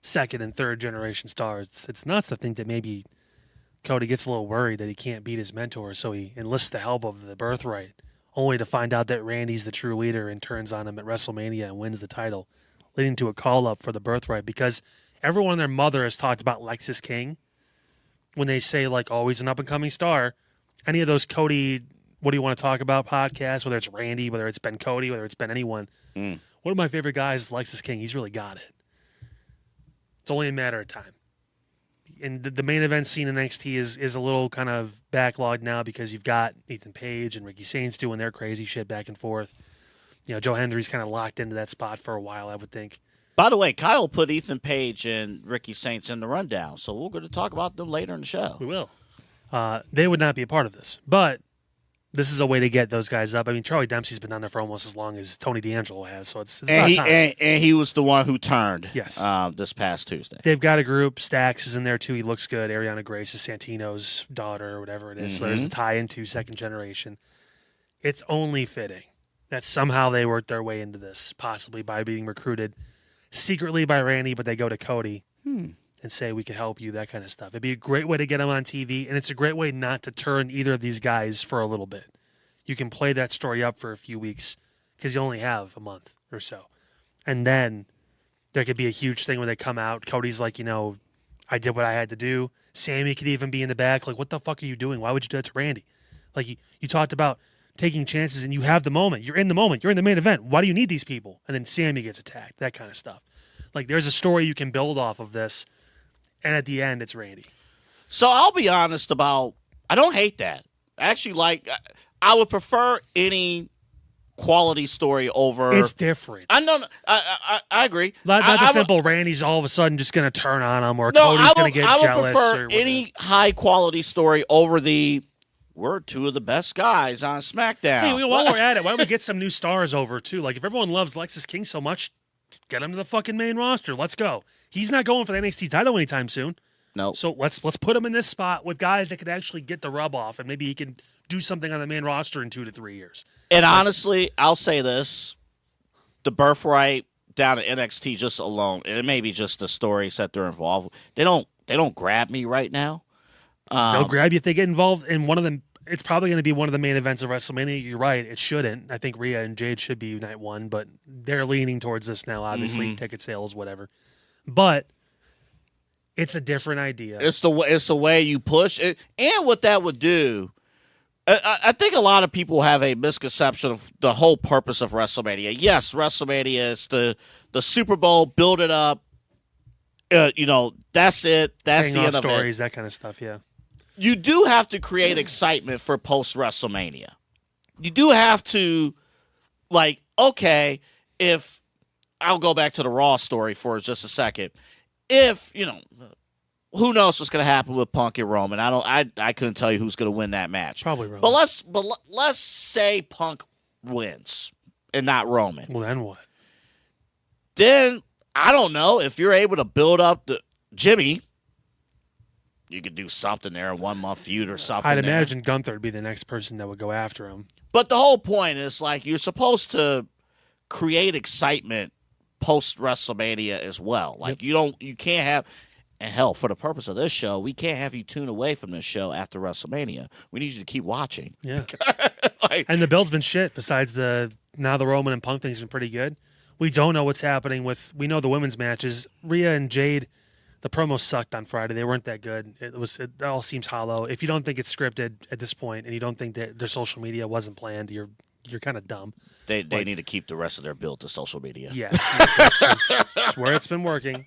second and third generation stars. It's nuts to think that maybe Cody gets a little worried that he can't beat his mentor, so he enlists the help of the Birthright, only to find out that Randy's the true leader and turns on him at WrestleMania and wins the title, leading to a call-up for the Birthright, because everyone and their mother has talked about Lexis King when they say, like, oh, he's an up-and-coming star. Any of those Cody, what do you want to talk about podcasts, whether it's Randy, whether it's been Cody, whether it's been anyone, one of my favorite guys is Lexis King. He's really got it. It's only a matter of time. And the main event scene in NXT is a little kind of backlogged now because you've got Ethan Page and Ricky Saints doing their crazy shit back and forth. You know, Joe Hendry's kind of locked into that spot for a while, I would think. By the way, Kyle put Ethan Page and Ricky Saints in the rundown, so we're going to talk about them later in the show. We will. They would not be a part of this, but this is a way to get those guys up. I mean, Charlie Dempsey's been down there for almost as long as Tony D'Angelo has, so it's about time. And he was the one who turned this past Tuesday. They've got a group. Stax is in there, too. He looks good. Ariana Grace is Santino's daughter or whatever it is. So there's the tie into second generation. It's only fitting that somehow they worked their way into this, possibly by being recruited secretly by Randy, but they go to Cody and say, we can help you, that kind of stuff. It'd be a great way to get them on TV, and it's a great way not to turn either of these guys for a little bit. You can play that story up for a few weeks because you only have a month or so. And then there could be a huge thing when they come out. Cody's like, you know, I did what I had to do. Sammy could even be in the back. Like, what the fuck are you doing? Why would you do that to Randy? Like, you talked about taking chances, and you have the moment. You're in the moment. You're in the main event. Why do you need these people? And then Sammy gets attacked, that kind of stuff. Like, there's a story you can build off of this, and at the end, it's Randy. So I'll be honest about, I don't hate that. Actually, I would prefer any quality story over. It's different. I know. I agree. Not the simple Randy's all of a sudden just going to turn on him, or Cody's going to get jealous. I would prefer any high quality story over the, we're two of the best guys on SmackDown. Hey, while we're at it, why don't we get some new stars over, too? Like, if everyone loves Lexis King so much, get him to the fucking main roster. Let's go. He's not going for the NXT title anytime soon. No. So let's put him in this spot with guys that could actually get the rub off, and maybe he can do something on the main roster in 2 to 3 years. And honestly, I'll say this. The Birthright down at NXT just alone, and it may be just the stories that they're involved with. They don't grab me right now. They'll grab you if they get involved in one of them. It's probably going to be one of the main events of WrestleMania. You're right. It shouldn't. I think Rhea and Jade should be night one, but they're leaning towards this now, obviously. Ticket sales, whatever. But it's a different idea. It's the way you push it. And what that would do, I think a lot of people have a misconception of the whole purpose of WrestleMania. Yes, WrestleMania is the Super Bowl, build it up. That's it. That's the end of stories, it. That kind of stuff, yeah. You do have to create excitement for post-WrestleMania. You do have to, okay, if I'll go back to the Raw story for just a second. If, who knows what's going to happen with Punk and Roman? I couldn't tell you who's going to win that match. Probably Roman. But let's say Punk wins and not Roman. Well, then what? Then I don't know if you're able to build up the Jimmy. You could do something there, a 1 month feud or something. I'd imagine Gunther would be the next person that would go after him. But the whole point is you're supposed to create excitement post WrestleMania as well. You can't have, and hell, for the purpose of this show, we can't have you tune away from this show after WrestleMania. We need you to keep watching. Yeah. And the build's been shit. Besides now the Roman and Punk thing's been pretty good. We don't know what's happening we know the women's matches. Rhea and Jade. The promos sucked on Friday. They weren't that good. It all seems hollow. If you don't think it's scripted at this point, and you don't think that their social media wasn't planned, you're kind of dumb. They need to keep the rest of their build to social media. Yeah, it's where it's been working.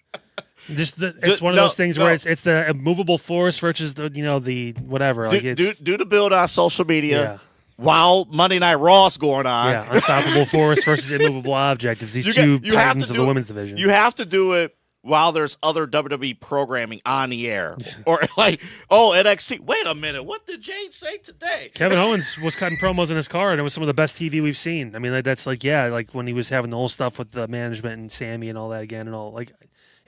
It's one of those things where it's the immovable force versus the whatever. Do the build on social media. while Monday Night Raw's going on. Yeah, Unstoppable Force versus Immovable Object. It's these two titans of the women's division. You have to do it while there's other WWE programming on the air. Or like, NXT. Wait a minute. What did Jade say today? Kevin Owens was cutting promos in his car, and it was some of the best TV we've seen. I mean, that's like when he was having the whole stuff with the management and Sammy and all that again and all.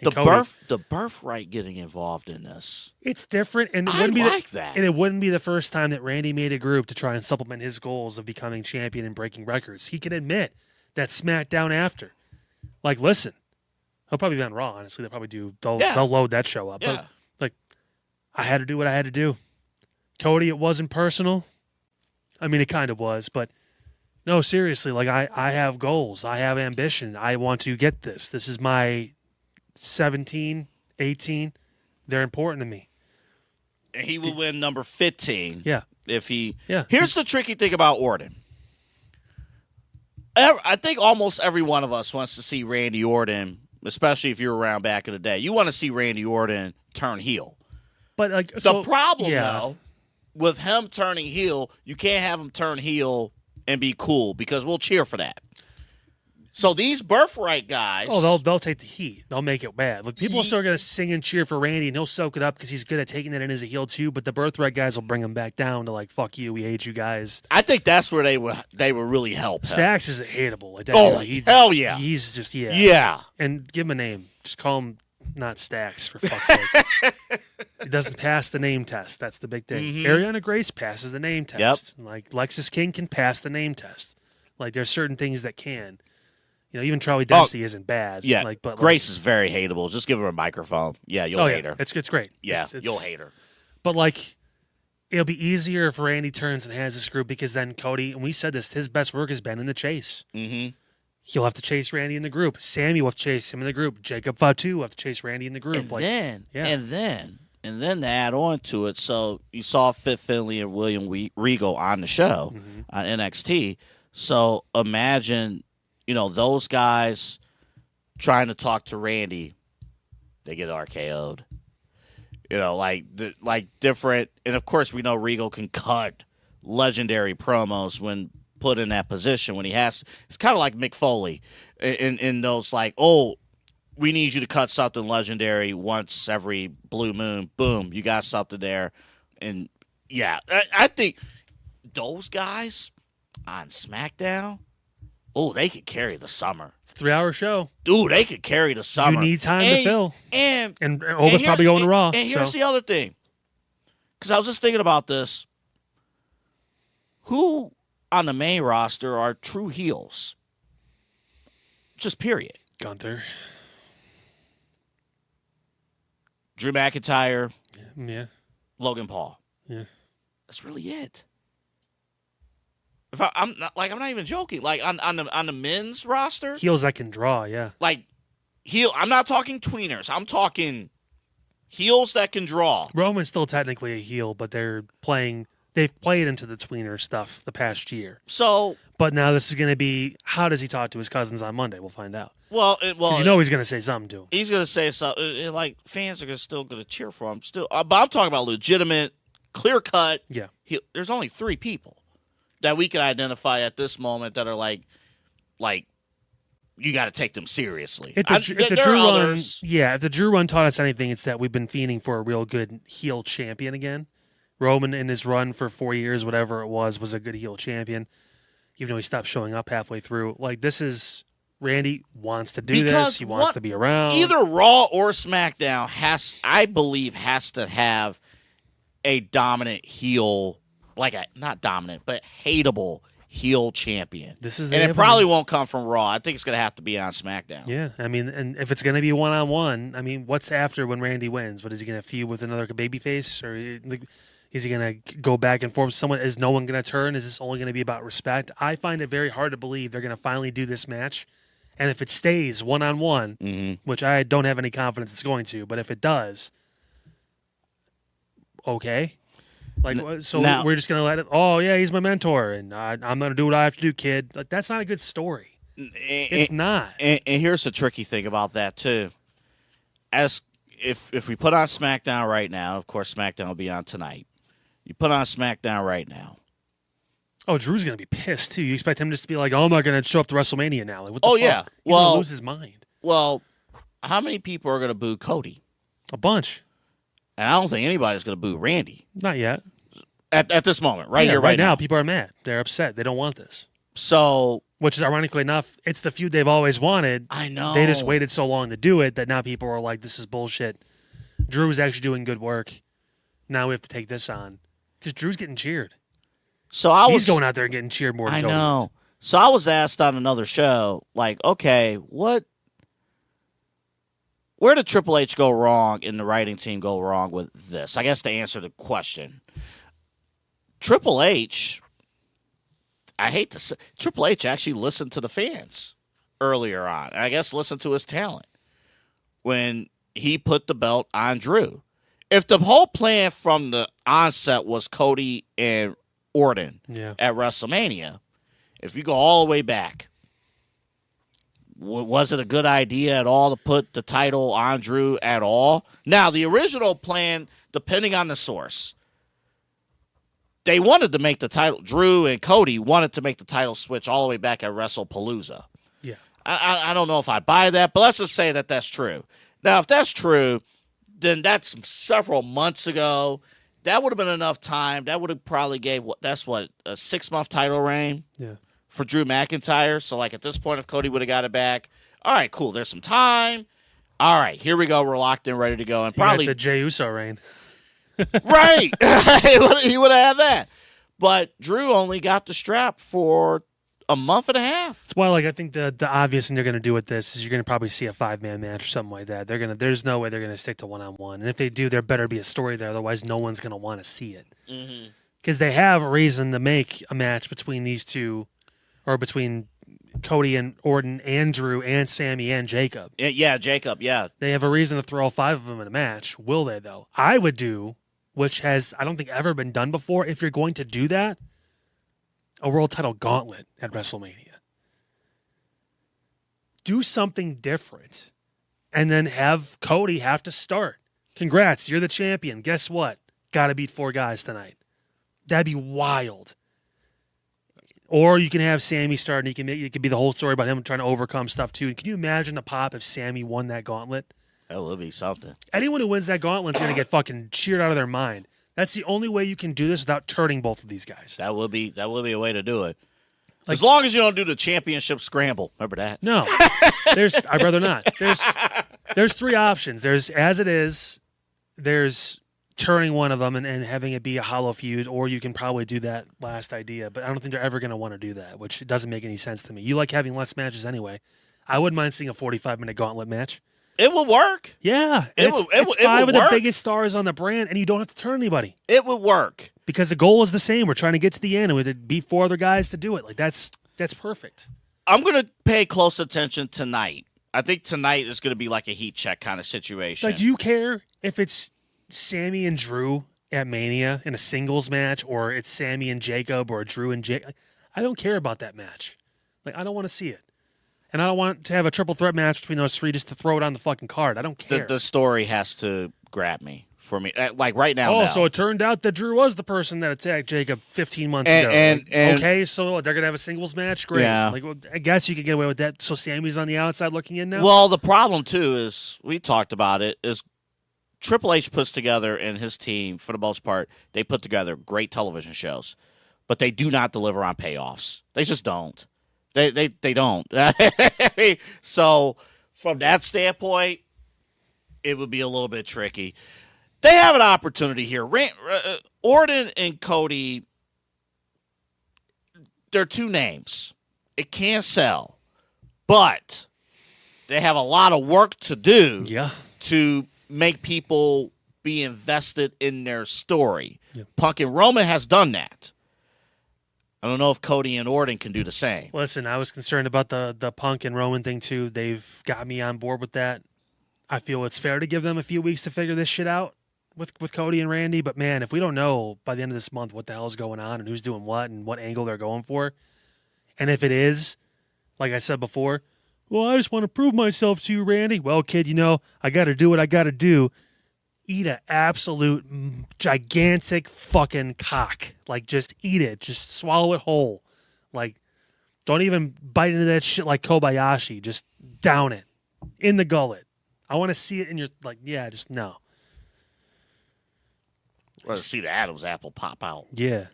The birthright getting involved in this. It's different, and it wouldn't be the first time that Randy made a group to try and supplement his goals of becoming champion and breaking records. He can admit that SmackDown after. Like, listen. He'll probably be on Raw, honestly. They'll probably do. They'll load that show up. Yeah. But I had to do what I had to do. Cody, it wasn't personal. I mean, it kind of was, but no, seriously. Like I have goals. I have ambition. I want to get this. This is my 17, 18. They're important to me. And he will win number 15. Yeah. If he. Yeah. Here's the tricky thing about Orton. I think almost every one of us wants to see Randy Orton. Especially if you're around back in the day. You want to see Randy Orton turn heel. But the problem, though, with him turning heel, you can't have him turn heel and be cool because we'll cheer for that. So these birthright guys... Oh, they'll take the heat. They'll make it bad. Like, people are still going to sing and cheer for Randy, and he'll soak it up because he's good at taking it in as a heel, too. But the birthright guys will bring him back down to, like, fuck you, we hate you guys. I think that's where they will really help. Stacks is hateable. Like that hell yeah. He's just, Yeah. And give him a name. Just call him not Stacks, for fuck's sake. He doesn't pass the name test. That's the big thing. Mm-hmm. Ariana Grace passes the name test. Yep. Like, Lexis King can pass the name test. Like, there's certain things that can. You know, even Charlie Dempsey isn't bad. Yeah, but Grace is very hateable. Just give her a microphone. Yeah, you'll hate her. It's great. Yeah, you'll hate her. But, like, it'll be easier if Randy turns and has this group because then Cody, and we said this, his best work has been in the chase. Mm-hmm. He'll have to chase Randy in the group. Sammy will have to chase him in the group. Jacob Fatu will have to chase Randy in the group. And then to add on to it, so you saw Fit Finley and William Regal on the show on NXT. So imagine... those guys trying to talk to Randy, they get RKO'd. Like different. And, of course, we know Regal can cut legendary promos when put in that position when he has. It's kind of like Mick Foley in those, like, we need you to cut something legendary once every blue moon. Boom, you got something there. And, yeah, I think those guys on SmackDown, they could carry the summer. It's a 3-hour show. Dude, they could carry the summer. You need time to fill. And Ova's probably going to Raw. And here's the other thing. Because I was just thinking about this. Who on the main roster are true heels? Just period. Gunther. Drew McIntyre. Yeah. Logan Paul. Yeah. That's really it. If I'm not even joking. Like on the men's roster, heels that can draw, yeah. Like I'm not talking tweeners. I'm talking heels that can draw. Roman's still technically a heel, but they've played into the tweener stuff the past year. So, but now this is going to be, how does he talk to his cousins on Monday? We'll find out. Well, he's going to say something to him. He's going to say something. Like, fans are still going to cheer for him. Still, but I'm talking about legitimate, clear cut. Yeah. There's only 3 people that we can identify at this moment that are like you got to take them seriously. If the Drew run taught us anything, it's that we've been fiending for a real good heel champion again. Roman in his run for 4 years, whatever it was a good heel champion, even though he stopped showing up halfway through. Like, this is Randy wants to do this. He wants to be around. Either Raw or SmackDown I believe has to have a dominant heel. Not dominant, but hateable heel champion. It probably won't come from Raw. I think it's going to have to be on SmackDown. Yeah, I mean, and if it's going to be one-on-one, I mean, what's after when Randy wins? What, is he going to feud with another babyface? Or is he going to go back and forth with someone? Is no one going to turn? Is this only going to be about respect? I find it very hard to believe they're going to finally do this match. And if it stays one-on-one, which I don't have any confidence it's going to, but if it does, okay. We're just going to let it, he's my mentor, and I'm going to do what I have to do, kid. Like, that's not a good story. It's not. And here's the tricky thing about that, too. If we put on SmackDown right now, of course, SmackDown will be on tonight. You put on SmackDown right now. Oh, Drew's going to be pissed, too. You expect him just to be like, oh, I'm not going to show up to WrestleMania now. Like, what the fuck? yeah. He's going to lose his mind. Well, how many people are going to boo Cody? A bunch. And I don't think anybody's going to boo Randy. Not yet. At this moment, right here, right now, people are mad. They're upset. They don't want this. So, which is ironically enough, it's the feud they've always wanted. I know. They just waited so long to do it that now people are like, this is bullshit. Drew's actually doing good work. Now we have to take this on. Because Drew's getting cheered. So he's going out there and getting cheered more than Cody. I know. So I was asked on another show, like, okay, where did Triple H go wrong and the writing team go wrong with this? I guess to answer the question. Triple H, I hate to say, Triple H actually listened to the fans earlier on. And I guess listened to his talent when he put the belt on Drew. If the whole plan from the onset was Cody and Orton at WrestleMania, if you go all the way back, was it a good idea at all to put the title on Drew at all? Now, the original plan, depending on the source, they wanted to make the title, Drew and Cody wanted to make the title switch all the way back at WrestlePalooza. Yeah. I don't know if I buy that, but let's just say that that's true. Now, if that's true, then that's several months ago. That would have been enough time. That would have probably gave, a 6-month title reign for Drew McIntyre. So, like, at this point, if Cody would have got it back, all right, cool, there's some time. All right, here we go. We're locked in, ready to go. And probably the Jey Uso reign. Right. He would have had that. But Drew only got the strap for a month and a half. That's why, I think the obvious thing they're going to do with this is you're going to probably see a 5-man match or something like that. There's no way they're going to stick to one-on-one. And if they do, there better be a story there. Otherwise, no one's going to want to see it. Because they have a reason to make a match between these two, or between Cody and Orton and Drew and Sammy and Jacob. Yeah, Jacob, yeah. They have a reason to throw all 5 of them in a match. Will they, though? I would do, which has, I don't think, ever been done before. If you're going to do that, a world title gauntlet at WrestleMania. Do something different. And then have Cody have to start. Congrats, you're the champion. Guess what? Got to beat 4 guys tonight. That'd be wild. Or you can have Sammy start, and it could be the whole story about him trying to overcome stuff, too. Can you imagine the pop if Sammy won that gauntlet? That would be something. Anyone who wins that gauntlet is going to get fucking cheered out of their mind. That's the only way you can do this without turning both of these guys. That would be a way to do it. As long as you don't do the championship scramble. Remember that? No. I'd rather not. There's 3 options. There's as it is, there's turning one of them and having it be a hollow feud, or you can probably do that last idea. But I don't think they're ever going to want to do that, which doesn't make any sense to me. You like having less matches anyway. I wouldn't mind seeing a 45-minute gauntlet match. It would work. Yeah. It's 5 of the biggest stars on the brand, and you don't have to turn anybody. It would work. Because the goal is the same. We're trying to get to the end, and we have to beat 4 other guys to do it. That's perfect. I'm going to pay close attention tonight. I think tonight is going to be like a heat check kind of situation. Do you care if it's Sammy and Drew at Mania in a singles match, or it's Sammy and Jacob, or Drew and Jake? I don't care about that match. I don't want to see it. And I don't want to have a triple threat match between those 3 just to throw it on the fucking card. I don't care. The story has to grab me for me. Right now. Oh, so it turned out that Drew was the person that attacked Jacob 15 months ago. Okay, so they're going to have a singles match? Great. Yeah. I guess you could get away with that. So Sammy's on the outside looking in now? Well, the problem, too, is we talked about it, is Triple H puts together, and his team, for the most part, they put together great television shows. But they do not deliver on payoffs. They just don't. They don't. So from that standpoint, it would be a little bit tricky. They have an opportunity here. Orton and Cody, they're 2 names. It can sell. But they have a lot of work to do to make people be invested in their story. Yeah. Punk and Roman has done that. I don't know if Cody and Orton can do the same. Listen, I was concerned about the Punk and Roman thing, too. They've got me on board with that. I feel it's fair to give them a few weeks to figure this shit out with Cody and Randy. But, man, if we don't know by the end of this month what the hell is going on and who's doing what and what angle they're going for, and if it is, like I said before, well, I just want to prove myself to you, Randy. Well, kid, I got to do what I got to do. eat an absolute gigantic fucking cock. Like, just eat it. Just swallow it whole. Like, don't even bite into that shit like Kobayashi. Just down it in the gullet. I want to see it in your, like, yeah, just no. I want to see the Adam's apple pop out. Yeah.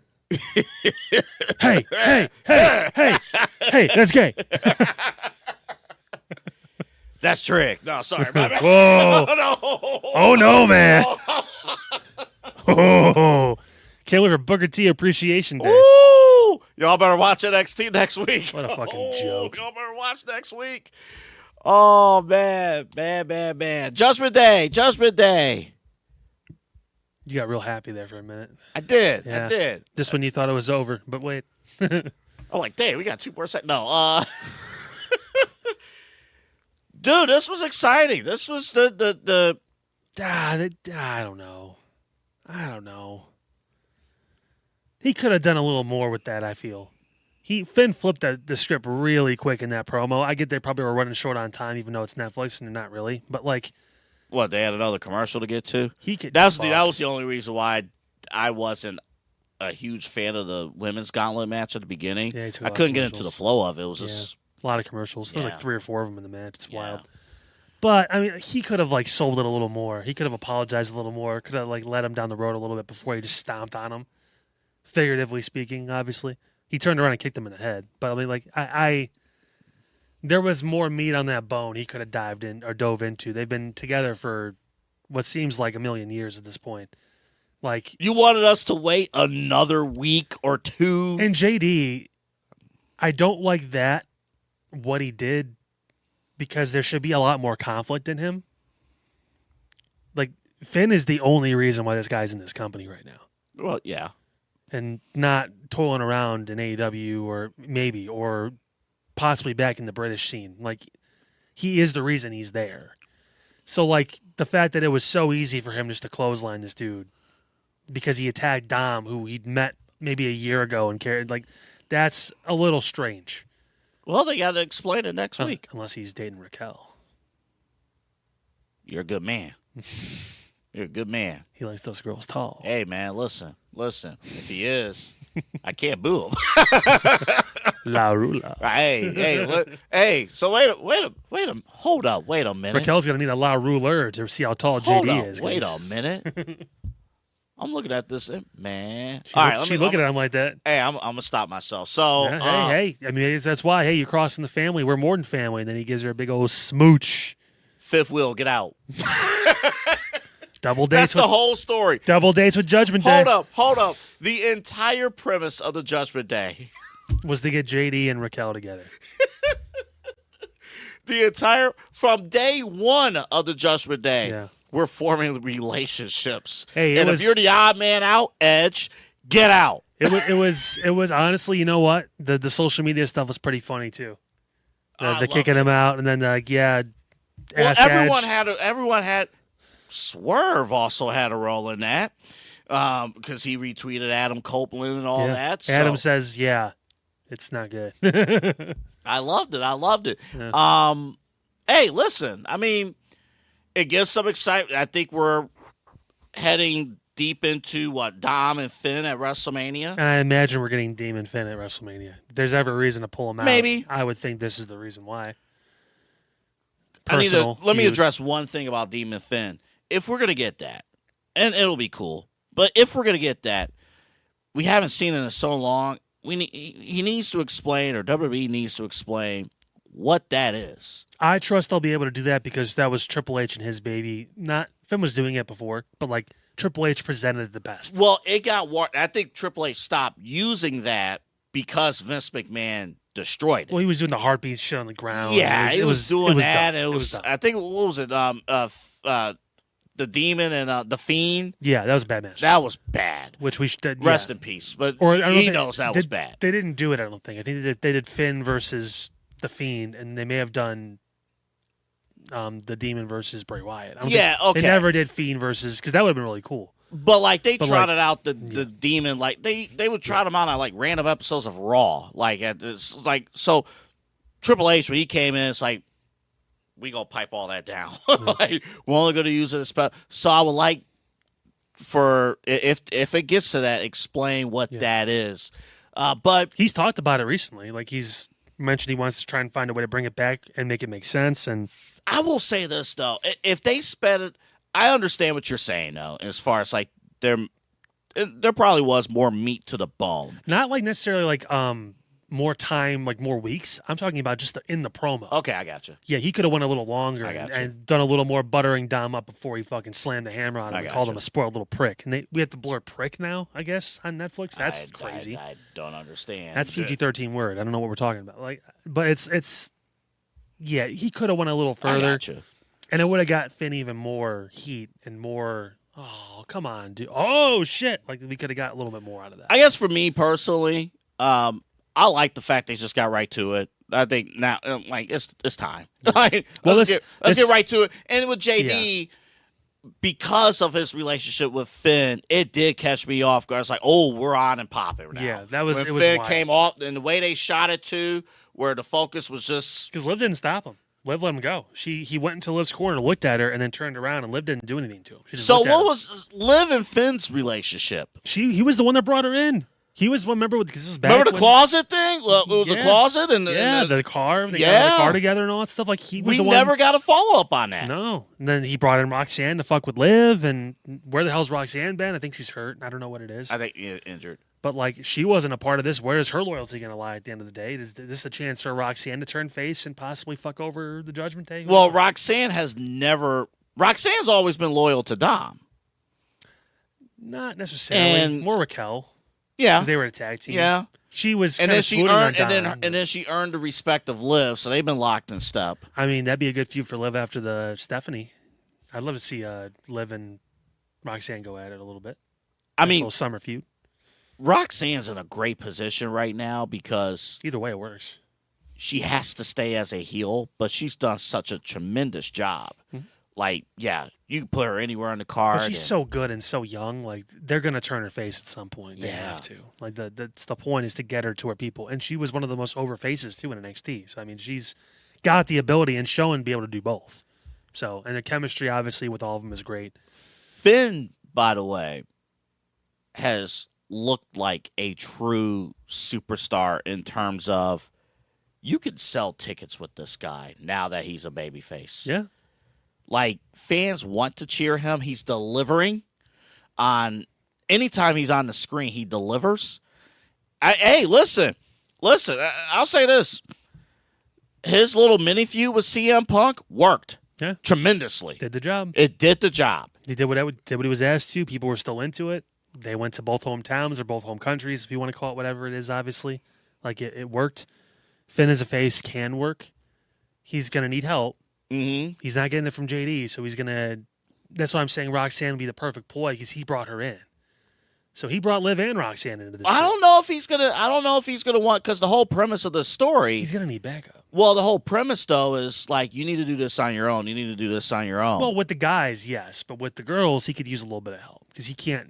Hey, that's gay. That's trick. No, sorry. My bad. Whoa. No. Oh, no, man. Oh. Can't wait for Booker T Appreciation Day. Ooh, y'all better watch NXT next week. What a fucking joke. Y'all better watch next week. Oh, man. Judgment Day. You got real happy there for a minute. I did. Yeah. Just when you thought it was over, but wait. I'm like, damn, we got 2 more seconds. No, dude, this was exciting. This was the I don't know. He could have done a little more with that, I feel. Finn flipped the script really quick in that promo. I get they probably were running short on time, even though it's Netflix and they're not really. But, like, what, they had another commercial to get to? That was the only reason why I wasn't a huge fan of the women's gauntlet match at the beginning. Yeah, I couldn't get into the flow of it. It was just a lot of commercials. There was like 3 or 4 of them in the match. It's wild. Yeah. But I mean, he could have like sold it a little more. He could have apologized a little more. Could have like led him down the road a little bit before he just stomped on him. Figuratively speaking, obviously, he turned around and kicked him in the head. But I mean, like there was more meat on that bone he could have dived in or dove into. They've been together for what seems like a million years at this point. Like, you wanted us to wait another week or 2. And JD, I don't like that what he did because there should be a lot more conflict in him. Like, Finn is the only reason why this guy's in this company right now. Well, yeah. And not toiling around in AEW or possibly back in the British scene. Like, he is the reason he's there. So, like, the fact that it was so easy for him just to clothesline this dude because he attacked Dom, who he'd met maybe a year ago and carried, like, that's a little strange. Well, they got to explain it next week. Unless he's dating Raquel. You're a good man. You're a good man. He likes those girls tall. Hey, man, listen. If he is, I can't boo him. La Rula. Hey. So wait a. Hold up. Wait a minute. Raquel's gonna need a La Ruler to see how tall JD is. Wait a minute. I'm looking at this, man. She looking at him like that. Hey, I'm gonna stop myself. So hey. I mean, that's why. Hey, you're crossing the family. We're more than family. And then he gives her a big old smooch. Fifth wheel, get out. Double dates. That's the whole story. Double dates with Judgment Day. Hold up. The entire premise of the Judgment Day was to get JD and Raquel together. From day 1 of the Judgment Day, we're forming relationships. Hey, if you're the odd man out, Edge, get out. It was honestly, you know what? The social media stuff was pretty funny too. The kicking him out and then everyone had. Swerve also had a role in that because he retweeted Adam Copeland and all that. So. Adam says, it's not good. I loved it. Yeah. Hey, listen, I mean, it gives some excitement. I think we're heading deep into Dom and Finn at WrestleMania. And I imagine we're getting Dom and Finn at WrestleMania. If there's ever a reason to pull them out. Maybe. I would think this is the reason why. Let me address one thing about Dom and Finn. If we're going to get that, and it'll be cool, but if we're going to get that, we haven't seen it in so long, he needs to explain, or WWE needs to explain what that is. I trust they'll be able to do that because that was Triple H and his baby. Finn was doing it before, but like Triple H presented it the best. Well, I think Triple H stopped using that because Vince McMahon destroyed it. Well, he was doing the heartbeat shit on the ground. Yeah, he was doing that. Dumb. It was I think, what was it? The Demon and the Fiend. Yeah, that was a bad match. That was bad. Which we should rest in peace. But he knows that was bad. They didn't do it. I don't think. I think they did Finn versus the Fiend, and they may have done the Demon versus Bray Wyatt. Okay. They never did Fiend versus because that would have been really cool. But like they trotted out the Demon, like they would trot him out on like random episodes of Raw, so Triple H when he came in, it's like, we gonna pipe all that down. Like, we're only gonna use it as so I would like for if it gets to that, explain what that is. But he's talked about it recently. Like he's mentioned he wants to try and find a way to bring it back and make it make sense. And I will say this though, if they sped it, I understand what you're saying though, as far as like there probably was more meat to the bone. Not like necessarily like more time, like more weeks. I'm talking about just in the promo. Okay, I got you. Yeah, he could have went a little longer and done a little more buttering Dom up before he fucking slammed the hammer on him and called him a spoiled little prick. And we have the blur prick now, I guess, on Netflix. That's crazy. I don't understand. That's PG-13 word. I don't know what we're talking about. Like, but it's yeah, he could have went a little further. I got you. And it would have got Finn even more heat and more. Oh, come on, dude. Oh shit! Like we could have got a little bit more out of that. I guess for me personally, I like the fact they just got right to it. I think now, like it's time. Like, let's get right to it. And with JD, because of his relationship with Finn, it did catch me off guard. It's like, oh, we're on and popping now. Yeah, that was when it. Was Finn wild. Came off, and the way they shot it too, where the focus was just because Liv didn't stop him. Liv let him go. He went into Liv's corner, looked at her, and then turned around, and Liv didn't do anything to him. So what was Liv and Finn's relationship? He was the one that brought her in. He was one member because it was back. Remember the closet thing? The closet and the car. They got in the car together and all that stuff. Like he was. We never got a follow up on that. No. And then he brought in Roxanne to fuck with Liv. And where the hell's Roxanne been? I think she's hurt. I don't know what it is. I think injured. But like she wasn't a part of this. Where is her loyalty going to lie at the end of the day? Is this a chance for Roxanne to turn face and possibly fuck over the Judgment Day? Well, Roxanne's always been loyal to Dom. Not necessarily. More Raquel. Yeah, because they were a tag team. Yeah, she was, and then she earned, and then she earned the respect of Liv. So they've been locked in step. I mean, that'd be a good feud for Liv after the Stephanie. I'd love to see Liv and Roxanne go at it a little bit. I mean, a little summer feud. Roxanne's in a great position right now because either way it works. She has to stay as a heel, but she's done such a tremendous job. Mm-hmm. Like, yeah, you can put her anywhere on the card. But she's so good and so young. Like, they're gonna turn her face at some point. They have to. Like, that's the point is to get her to her people. And she was one of the most over faces too in NXT. So I mean, she's got the ability and shown to be able to do both. So, and the chemistry obviously with all of them is great. Finn, by the way, has looked like a true superstar in terms of you could sell tickets with this guy now that he's a babyface. Yeah. Like, fans want to cheer him. He's delivering on anytime he's on the screen, he delivers. Hey, listen. I'll say this. His little mini feud with CM Punk worked tremendously. Did the job. It did the job. He did what he was asked to. People were still into it. They went to both hometowns or both home countries, if you want to call it whatever it is, obviously. Like, it worked. Finn as a face can work. He's going to need help. Mm-hmm. He's not getting it from JD, so he's going to... That's why I'm saying Roxanne would be the perfect ploy, because he brought her in. So he brought Liv and Roxanne into this. I don't know if he's gonna want, because the whole premise of the story, he's gonna need backup. Well, the whole premise though is like, you need to do this on your own. You need to do this on your own. Well, with the guys, yes, but with the girls, he could use a little bit of help because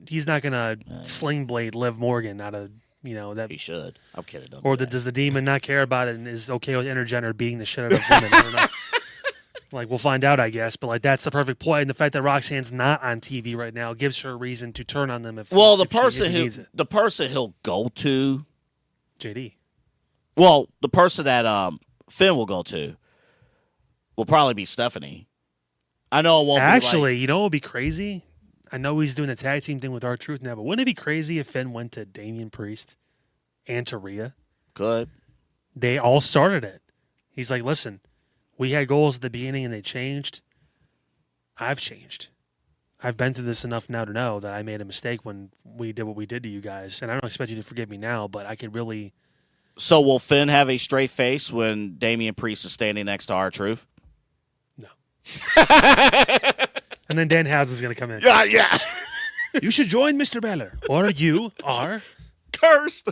he's not gonna sling blade Liv Morgan out of that. He should. I'm kidding. Or does the demon not care about it and is okay with intergender beating the shit out of women? I don't know. Like, we'll find out, I guess. But, like, that's the perfect play. And the fact that Roxanne's not on TV right now gives her a reason to turn on them if the person he'll go to... JD. Well, the person that Finn will go to will probably be Stephanie. I know it won't Actually, you know what would be crazy? I know he's doing the tag team thing with R-Truth now, but wouldn't it be crazy if Finn went to Damian Priest and to Rhea? Good. They all started it. He's like, listen... We had goals at the beginning and they changed. I've changed. I've been through this enough now to know that I made a mistake when we did what we did to you guys. And I don't expect you to forgive me now, but I could really... So will Finn have a straight face when Damian Priest is standing next to R-Truth? No. And then Danhausen's going to come in. Yeah. You should join Mr. Balor, or you are... Cursed.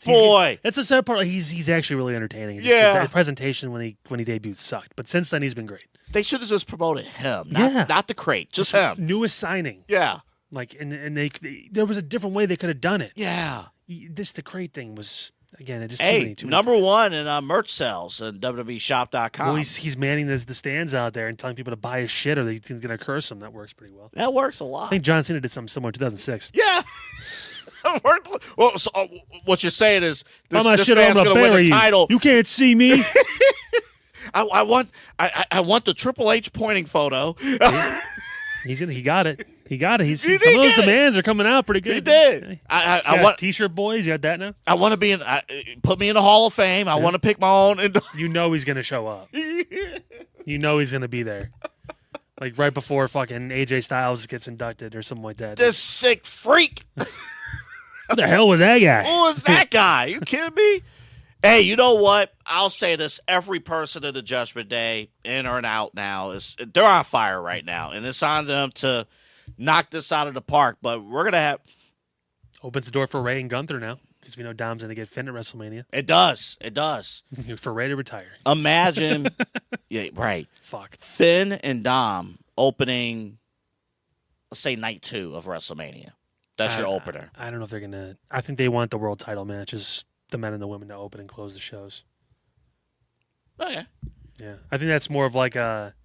Boy, that's the sad part. He's actually really entertaining. The presentation when he debuted sucked, but since then he's been great. They should have just promoted him, not the crate, just him. Newest signing. Yeah, like and they there was a different way they could have done it. Yeah, the crate thing was Again, it just Hey, too many number times. one in merch sales at WWEshop.com. Well, he's manning the stands out there and telling people to buy his shit or he's going to curse them. That works pretty well. That works a I lot. think John Cena did something similar in 2006. Yeah. Well, so, what you're saying is this, My this shit, man's I'm going gonna to win bury the you. title. You can't see me. I want the Triple H pointing photo. He got it. He got it. He Some did of those get it. demands are coming out pretty good. He did. Hey. I He's got want T-shirt boys. You got that now? I want to be in. Put me in the Hall of Fame. I want to pick my own. You know he's gonna show up. You know he's gonna be there. Like right before fucking AJ Styles gets inducted or something like that. This sick freak. What the hell was that guy? Who is that guy? You kidding me? Hey, you know what? I'll say this: every person in the Judgment Day, in or out now, they're on fire right now, and it's on them to knock this out of the park. But we're gonna have. Opens the door for Ray and Gunther now because we know Dom's gonna get Finn at WrestleMania. It does. It does. For Ray to retire. Imagine, yeah, right. Fuck. Finn and Dom opening, let's say night 2 of WrestleMania. That's your opener. I don't know if they're gonna. I think they want the world title matches, the men and the women, to open and close the shows. Okay. Yeah, I think that's more of like a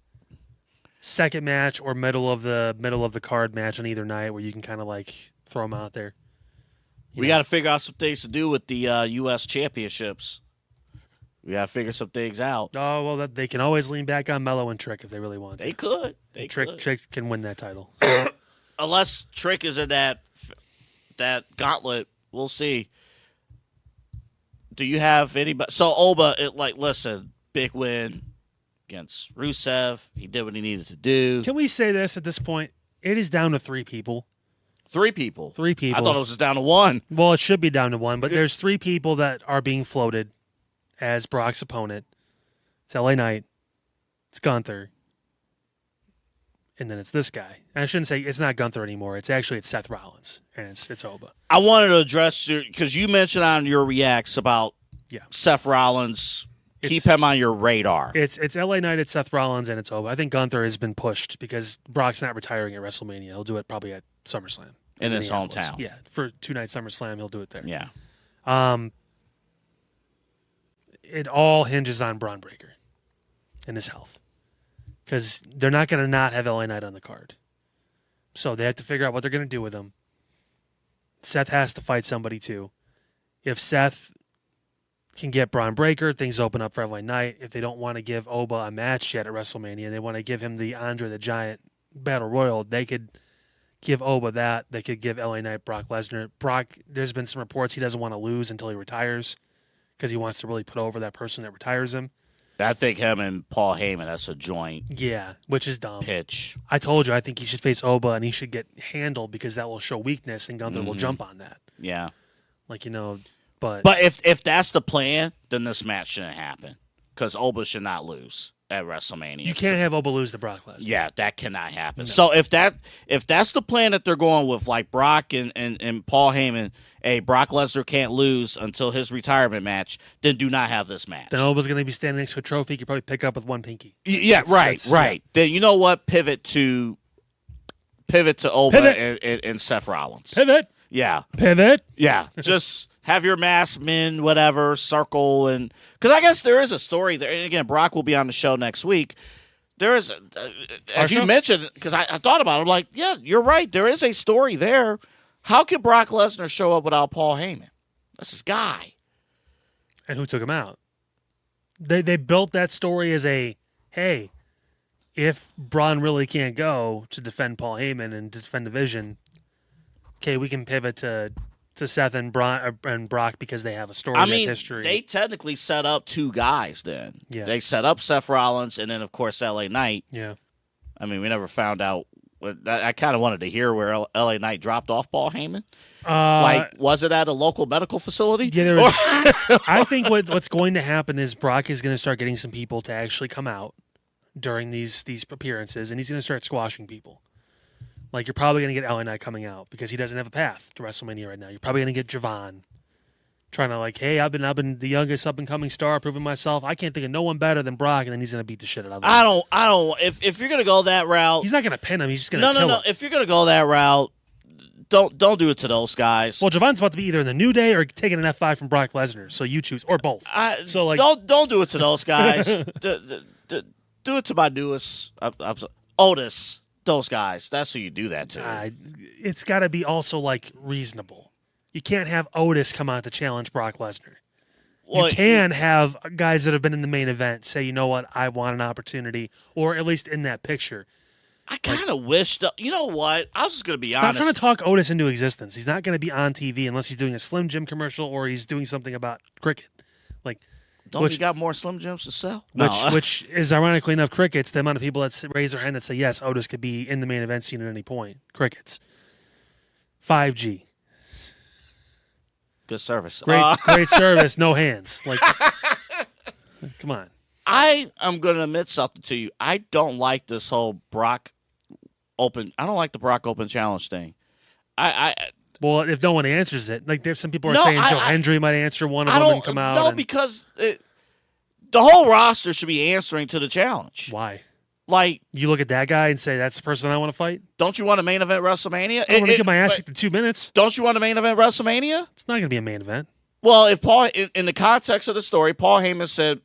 second match or middle of the card match on either night where you can kind of like throw them out there. We got to figure out some things to do with the U.S. championships. We got to figure some things out. Oh well, they can always lean back on Mello and Trick if they really want to. They could. They Trick could. Trick can win that title. Unless Trick is in that gauntlet, we'll see. Do you have anybody? So Oba, listen, big win against Rusev. He did what he needed to do. Can we say this at this point? It is down to 3 people. 3 people. 3 people. I thought it was down to 1. Well, it should be down to 1, but there's 3 people that are being floated as Brock's opponent. It's LA Knight, it's Gunther, and then it's this guy. And I shouldn't say it's not Gunther anymore. It's Seth Rollins, and it's Oba. I wanted to address because you mentioned on your reacts about Seth Rollins. Keep him on your radar. It's LA Knight, it's Seth Rollins, and it's Oba. I think Gunther has been pushed because Brock's not retiring at WrestleMania. He'll do it probably at SummerSlam. In his Minneapolis. hometown. Yeah, for 2-night SummerSlam, he'll do it there. Yeah. It all hinges on Braun Breaker and his health. Because they're not going to not have LA Knight on the card. So they have to figure out what they're going to do with him. Seth has to fight somebody too. If Seth can get Braun Breaker, things open up for LA Knight. If they don't want to give Oba a match yet at WrestleMania, and they want to give him the Andre the Giant Battle Royal, they could give Oba that. They could give LA Knight Brock Lesnar. Brock, there's been some reports he doesn't want to lose until he retires because he wants to really put over that person that retires him. I think him and Paul Heyman, that's a joint Yeah, which is dumb. pitch. I told you, I think he should face Oba and he should get handled because that will show weakness and Gunther will jump on that. Yeah. But if that's the plan, then this match shouldn't happen because Oba should not lose at WrestleMania. you can't have Oba lose to Brock Lesnar. Yeah, that cannot happen. No. So if that's the plan that they're going with, like Brock and Paul Heyman, Brock Lesnar can't lose until his retirement match, then do not have this match. Then Oba's going to be standing next to a trophy you could probably pick up with one pinky. Yeah, right. Yeah. Then you know what? Pivot to Oba and Seth Rollins. Pivot. Yeah. Pivot. Yeah. Just have your masked men, whatever, circle. And because I guess there is a story there. And again, Brock will be on the show next week. There is, as you mentioned, because I thought about it, I'm like, yeah, you're right. There is a story there. How could Brock Lesnar show up without Paul Heyman? That's his guy. And who took him out? They built that story as hey, if Braun really can't go to defend Paul Heyman and defend the Vision, okay, we can pivot to Seth and Brock because they have a story. History. They technically set up 2 guys then. Yeah. They set up Seth Rollins and then, of course, LA Knight. Yeah. I mean, we never found out. I kind of wanted to hear where LA Knight dropped off Paul Heyman. Was it at a local medical facility? Yeah, there was. I think what's going to happen is Brock is going to start getting some people to actually come out during these appearances, and he's going to start squashing people. Like, you're probably going to get LA Knight coming out because he doesn't have a path to WrestleMania right now. You're probably going to get Javon trying to hey, I've been the youngest up-and-coming star, proving myself. I can't think of no one better than Brock, and then he's going to beat the shit out of him. I don't. If you're going to go that route, he's not going to pin him. He's just going to kill him. No. If you're going to go that route, don't do it to those guys. Well, Javon's about to be either in the New Day or taking an F5 from Brock Lesnar, so you choose, or both. So like, don't do it to those guys. Do it to my newest Otis. Those guys. That's who you do that to. It's got to be also like reasonable. You can't have Otis come out to challenge Brock Lesnar. You can have guys that have been in the main event say, you know what, I want an opportunity, or at least in that picture. I kind of wish, you know what? I was just going to be honest. Stop trying to talk Otis into existence. He's not going to be on TV unless he's doing a Slim Jim commercial or he's doing something about cricket. Like, Don't you got more Slim Jims to sell? Which is ironically enough crickets, the amount of people that raise their hand and say, yes, Otis could be in the main event scene at any point. Crickets. 5G. Good service. Great service, no hands. Like, come on. I am going to admit something to you. I don't like this whole Brock Open. I don't like the Brock Open Challenge thing. Well, if no one answers it, like there's some people are saying Joe Hendry might answer one of them and come out. No, because the whole roster should be answering to the challenge. Why? Like, you look at that guy and say, that's the person I want to fight? Don't you want a main event WrestleMania? I want to get my ass kicked in 2 minutes. Don't you want a main event WrestleMania? It's not going to be a main event. Well, if Paul, in the context of the story, Paul Heyman said,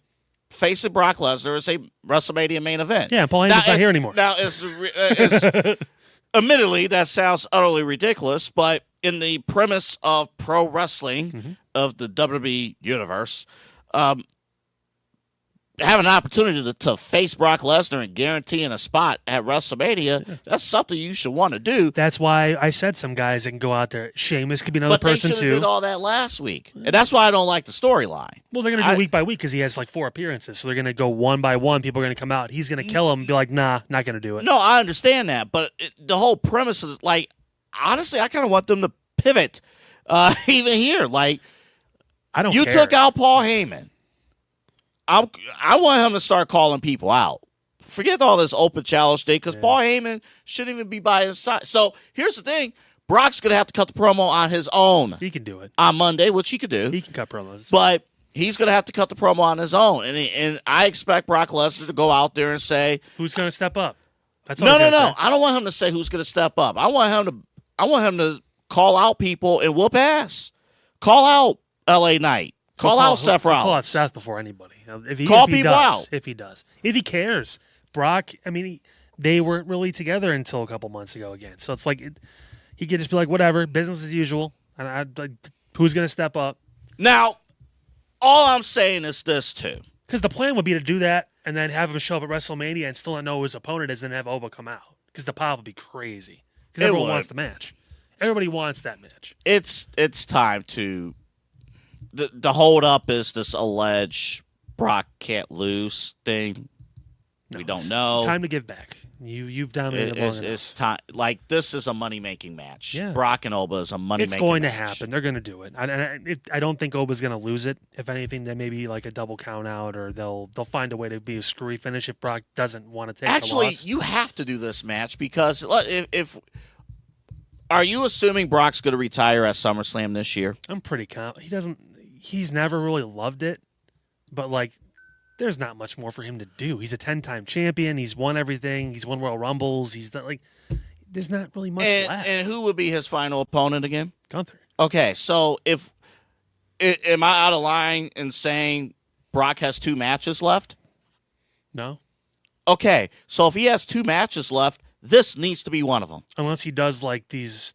facing Brock Lesnar is a WrestleMania main event. Yeah, Paul Heyman's not here anymore. Now, admittedly, that sounds utterly ridiculous, but in the premise of pro wrestling, of the WWE universe, having an opportunity to face Brock Lesnar and guaranteeing a spot at WrestleMania, that's something you should want to do. That's why I said some guys that can go out there. Sheamus could be another person, too. But they should have did all that last week. And that's why I don't like the storyline. Well, they're going to go week by week because he has like 4 appearances. So they're going to go one by one. People are going to come out. He's going to kill him and be like, nah, not going to do it. No, I understand that. But the whole premise is, like, honestly, I kind of want them to pivot even here. Like, I don't care. You took out Paul Heyman. I want him to start calling people out. Forget all this open challenge thing because Paul Heyman shouldn't even be by his side. So here's the thing. Brock's going to have to cut the promo on his own. He can do it. On Monday, which he could do. He can cut promos. But he's going to have to cut the promo on his own. And I expect Brock Lesnar to go out there and say, who's going to step up? That's all no. I don't want him to say who's going to step up. I want him to call out people and whoop ass. Call out LA Knight. Call out Seth Rollins. Call out Seth before anybody. If he does. If he cares. Brock, I mean, they weren't really together until a couple months ago again. So it's like he could just be like, whatever, business as usual. And who's going to step up? Now, all I'm saying is this, too. Because the plan would be to do that and then have him show up at WrestleMania and still not know who his opponent is and have Oba come out. Because the pile would be crazy. Because everyone wants the match. Everybody wants that match. It's time to... The hold up is this alleged Brock can't lose thing. No, we don't know. Time to give back. You've dominated long enough. It's time. Like, this is a money making match. Yeah. Brock and Oba is a money making match. It's going to happen. They're going to do it. I don't think Oba's going to lose it. If anything, then maybe like a double count out, or they'll find a way to be a screwy finish if Brock doesn't want to take the loss. Actually, you have to do this match because if are you assuming Brock's going to retire at SummerSlam this year? I'm pretty confident. He's never really loved it, but like, there's not much more for him to do. He's a 10-time champion. He's won everything. He's won Royal Rumbles. He's done, like, there's not really much left. And who would be his final opponent again? Gunther. Okay, so am I out of line in saying Brock has 2 matches left? No. Okay, so if he has 2 matches left, this needs to be one of them. Unless he does like this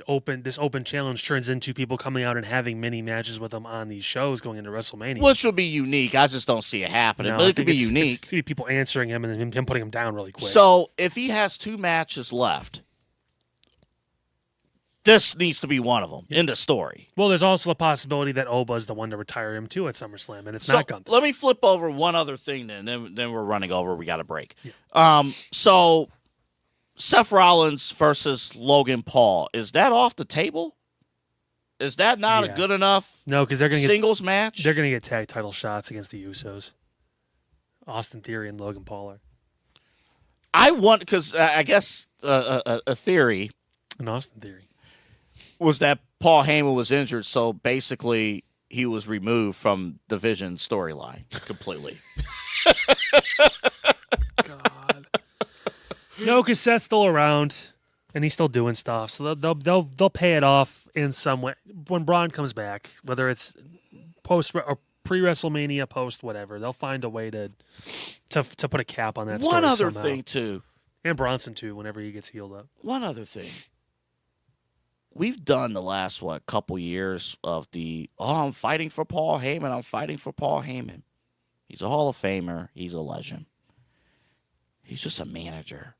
open challenge turns into people coming out and having mini matches with him on these shows going into WrestleMania. Which would be unique. I just don't see it happening. But it could be unique. It could be people answering him and him putting him down really quick. So if he has 2 matches left, this needs to be one of them in the story. Well, there's also the possibility that Oba's the one to retire him too at SummerSlam, and it's not Gunther. Let me flip over one other thing then we're running over. We got a break. Yeah. So Seth Rollins versus Logan Paul. Is that off the table? Is that not a good enough because they're going to singles match? They're going to get tag title shots against the Usos. Austin Theory and Logan Paul are. I want, because I guess a theory. An Austin Theory. Was that Paul Heyman was injured, so basically he was removed from the Vision storyline completely. God. No, because Seth's still around. and he's still doing stuff. So they'll pay it off in some way when Braun comes back, whether it's post or pre WrestleMania, post whatever. They'll find a way to put a cap on that. One story other somehow. thing too, and Bronson too. Whenever he gets healed up. One other thing. We've done the last couple years of I'm fighting for Paul Heyman. I'm fighting for Paul Heyman. He's a Hall of Famer. He's a legend. He's just a manager.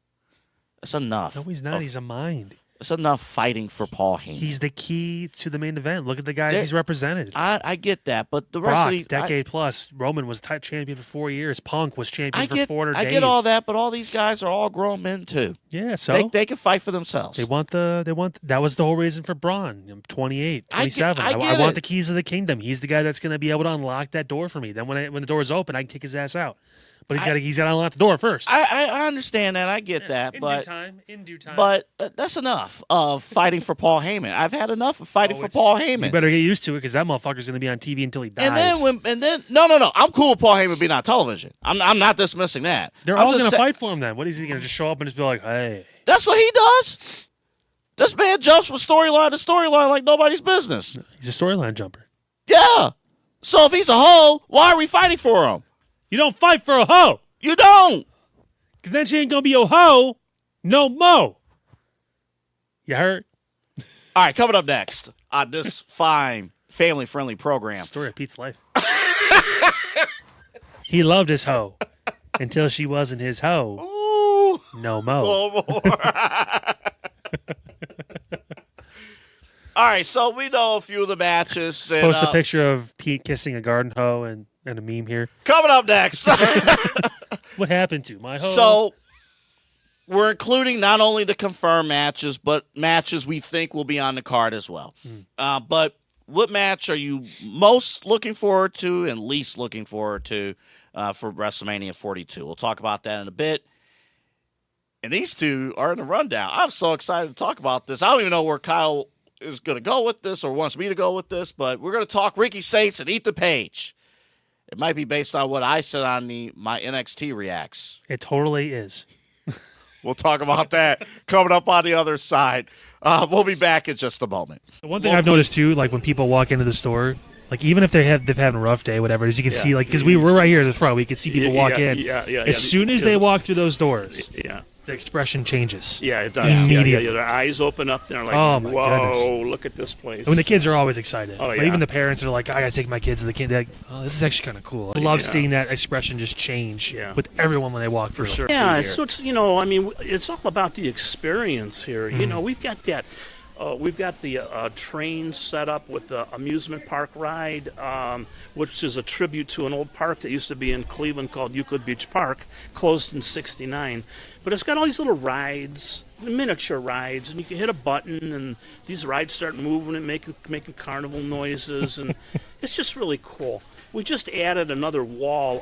That's enough. No, he's not. He's a mind. It's enough fighting for Paul Heyman. He's the key to the main event. Look at the guys he's represented. I get that, but the rest Brock, of the decade plus. Roman was champion for 4 years. Punk was champion for 400 days. I get all that, but all these guys are all grown men too. Yeah, so they can fight for themselves. That was the whole reason for Braun. I'm 28, 27. I want the keys of the kingdom. He's the guy that's going to be able to unlock that door for me. Then when the door's open, I can kick his ass out. But he's got to unlock the door first. I understand that. I get that. In due time. But that's enough of fighting for Paul Heyman. I've had enough of fighting for Paul Heyman. You better get used to it because that motherfucker's going to be on TV until he dies. And then no. I'm cool with Paul Heyman being on television. I'm not dismissing that. They're all going to fight for him then. What is he going to just show up and just be like, hey? That's what he does. This man jumps from storyline to storyline like nobody's business. He's a storyline jumper. Yeah. So if he's a hoe, why are we fighting for him? You don't fight for a hoe. You don't. Because then she ain't going to be a hoe no mo. You heard? All right, coming up next on this fine, family-friendly program. Story of Pete's life. He loved his hoe until she wasn't his hoe. Ooh. No mo. No more. All right, so we know a few of the matches. And, Post a picture of Pete kissing a garden hoe and a meme here. Coming up next. What happened to my hoe? So we're including not only the confirmed matches, but matches we think will be on the card as well. But what match are you most looking forward to and least looking forward to for WrestleMania 42? We'll talk about that in a bit. And these two are in the rundown. I'm so excited to talk about this. I don't even know where Kyle is going to go with this or wants me to go with this, but we're going to talk Ricky Saints and Ethan Page. It might be based on what I said on my NXT reacts. It totally is. We'll talk about that coming up on the other side. We'll be back in just a moment. The one thing I've noticed too, like when people walk into the store, like even if they've had a rough day, whatever, as you can see, like because we're right here in the front, we can see people walk in. As soon as they walk through those doors, the expression changes. Yeah, it does. Immediately. Their eyes open up. They're like, oh my whoa, goodness. Look at this place. I mean, the kids are always excited. Oh, But even the parents are like, I got to take my kids to the kid. They're like, oh, this is actually kind of cool. I love seeing that expression just change with everyone when they walk through. For sure. Yeah, so it's, I mean, it's all about the experience here. You know, we've got that. We've got the train set up with the amusement park ride, which is a tribute to an old park that used to be in Cleveland called Euclid Beach Park, closed in '69. But it's got all these little rides, miniature rides, and you can hit a button, and these rides start moving and making carnival noises, and it's just really cool. We just added another wall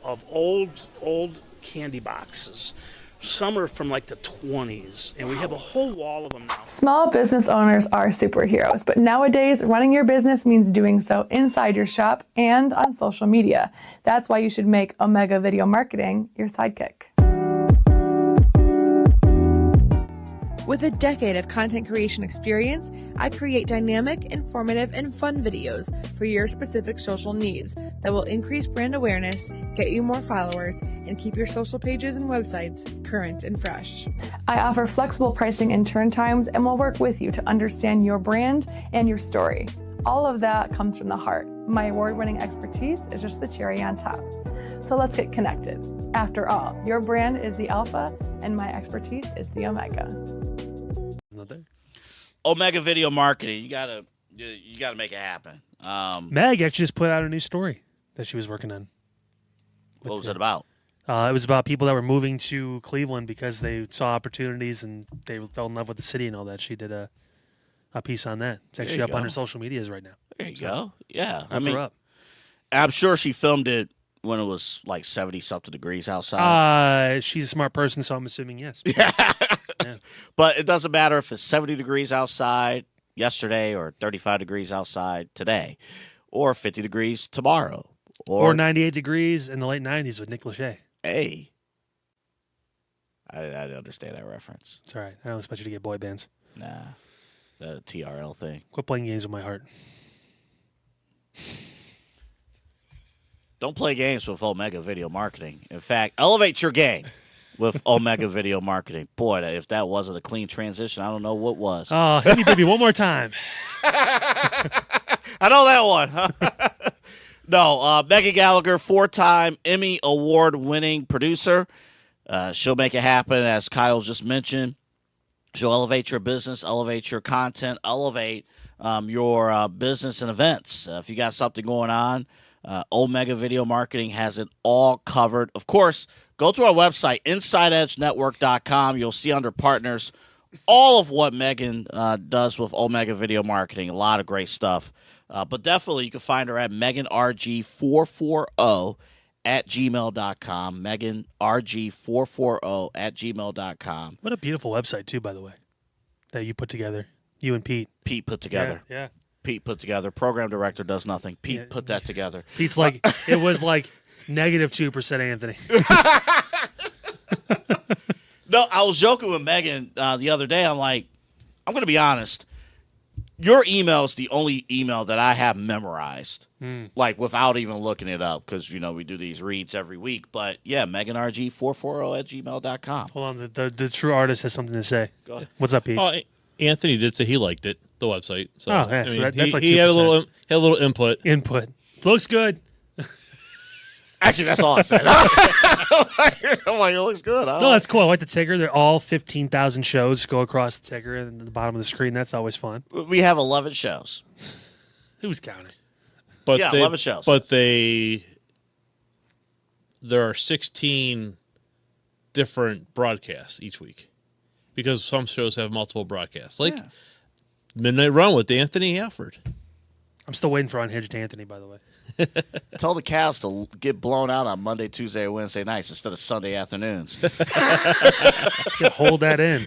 of old candy boxes. Some are from like the 20s, and we have a whole wall of them now. Small business owners are superheroes, but nowadays running your business means doing so inside your shop and on social media. That's why you should make Omega Video Marketing your sidekick. With a decade of content creation experience, I create dynamic, informative, and fun videos for your specific social needs that will increase brand awareness, get you more followers, and keep your social pages and websites current and fresh. I offer flexible pricing and turn times and will work with you to understand your brand and your story. All of that comes from the heart. My award-winning expertise is just the cherry on top. So let's get connected. After all, your brand is the alpha and my expertise is the omega. Omega Video Marketing, you gotta make it happen. Meg actually just put out a new story that she was working on. What was it about? It was about people that were moving to Cleveland because they saw opportunities and they fell in love with the city and all that. She did a piece on that. It's actually up on her social medias right now. There you go. Yeah, I'm sure she filmed it when it was like 70-something degrees outside. She's a smart person, so I'm assuming yes. Yeah. But it doesn't matter if it's 70 degrees outside yesterday or 35 degrees outside today or 50 degrees tomorrow. Or 98 degrees in the late 90s with Nick Lachey. Hey. I didn't understand that reference. It's all right. I don't expect you to get boy bands. Nah, that TRL thing. Quit playing games with my heart. Don't play games with Omega Video Marketing. In fact, elevate your game with Omega Video Marketing. Boy, if that wasn't a clean transition, I don't know what was. Oh, hit me, baby, one more time. I know that one. No, Megan Gallagher, 4-time Emmy Award-winning producer. She'll make it happen, as Kyle just mentioned. She'll elevate your business, elevate your content, elevate your business and events. If you got something going on, Omega Video Marketing has it all covered. Of course, go to our website, InsideEdgeNetwork.com. You'll see under partners all of what Megan does with Omega Video Marketing. A lot of great stuff. But definitely you can find her at MeganRG440 at gmail.com. MeganRG440 at gmail.com. What a beautiful website, too, by the way, that you put together. You and Pete. Pete put together. Yeah. Pete put together. Program director does nothing. Pete put that together. Pete's like, it was like negative 2% Anthony. No, I was joking with Megan the other day. I'm like, I'm going to be honest. Your email is the only email that I have memorized, like without even looking it up, because, we do these reads every week. But, yeah, MeganRG440 at gmail.com. Hold on. The true artist has something to say. Go ahead. What's up, Pete? Oh, Anthony did say he liked it, the website. So, that's like he 2%. had a little input. Looks good. Actually, that's all I said. I'm like, it looks good. No, that's cool. I like the ticker. They're all 15,000 shows go across the ticker and the bottom of the screen. That's always fun. We have 11 shows. Who's counting? But 11 shows. But there are 16 different broadcasts each week, because some shows have multiple broadcasts. Like Midnight Run with Anthony Halford. I'm still waiting for Unhinged Anthony, by the way. Tell the Cavs to get blown out on Monday, Tuesday, or Wednesday nights instead of Sunday afternoons. Hold that in.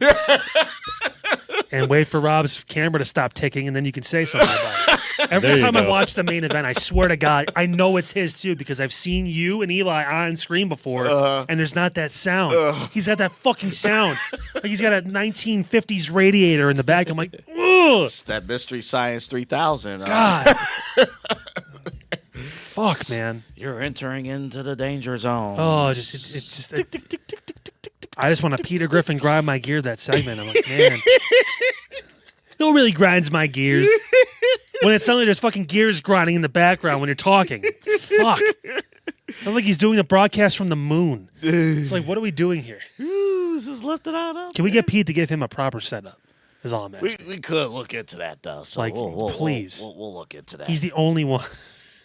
And wait for Rob's camera to stop ticking, and then you can say something about it. Every time I watch the main event, I swear to God, I know it's his too, because I've seen you and Eli on screen before, and there's not that sound. He's got that fucking sound. Like he's got a 1950s radiator in the back. I'm like, ugh. It's that Mystery Science 3000. God. Fuck, man. You're entering into the danger zone. Oh, it's just. I just want to Peter Griffin grind my gear that segment. I'm like, man. Who really grinds my gears? When it sounds like there's fucking gears grinding in the background when you're talking. Fuck. Sounds like he's doing a broadcast from the moon. It's like, what are we doing here? This is lifted out. Can we get Pete to give him a proper setup? Is all I'm asking. We could look into that, though. So Like, please. We'll look into that. He's the only one.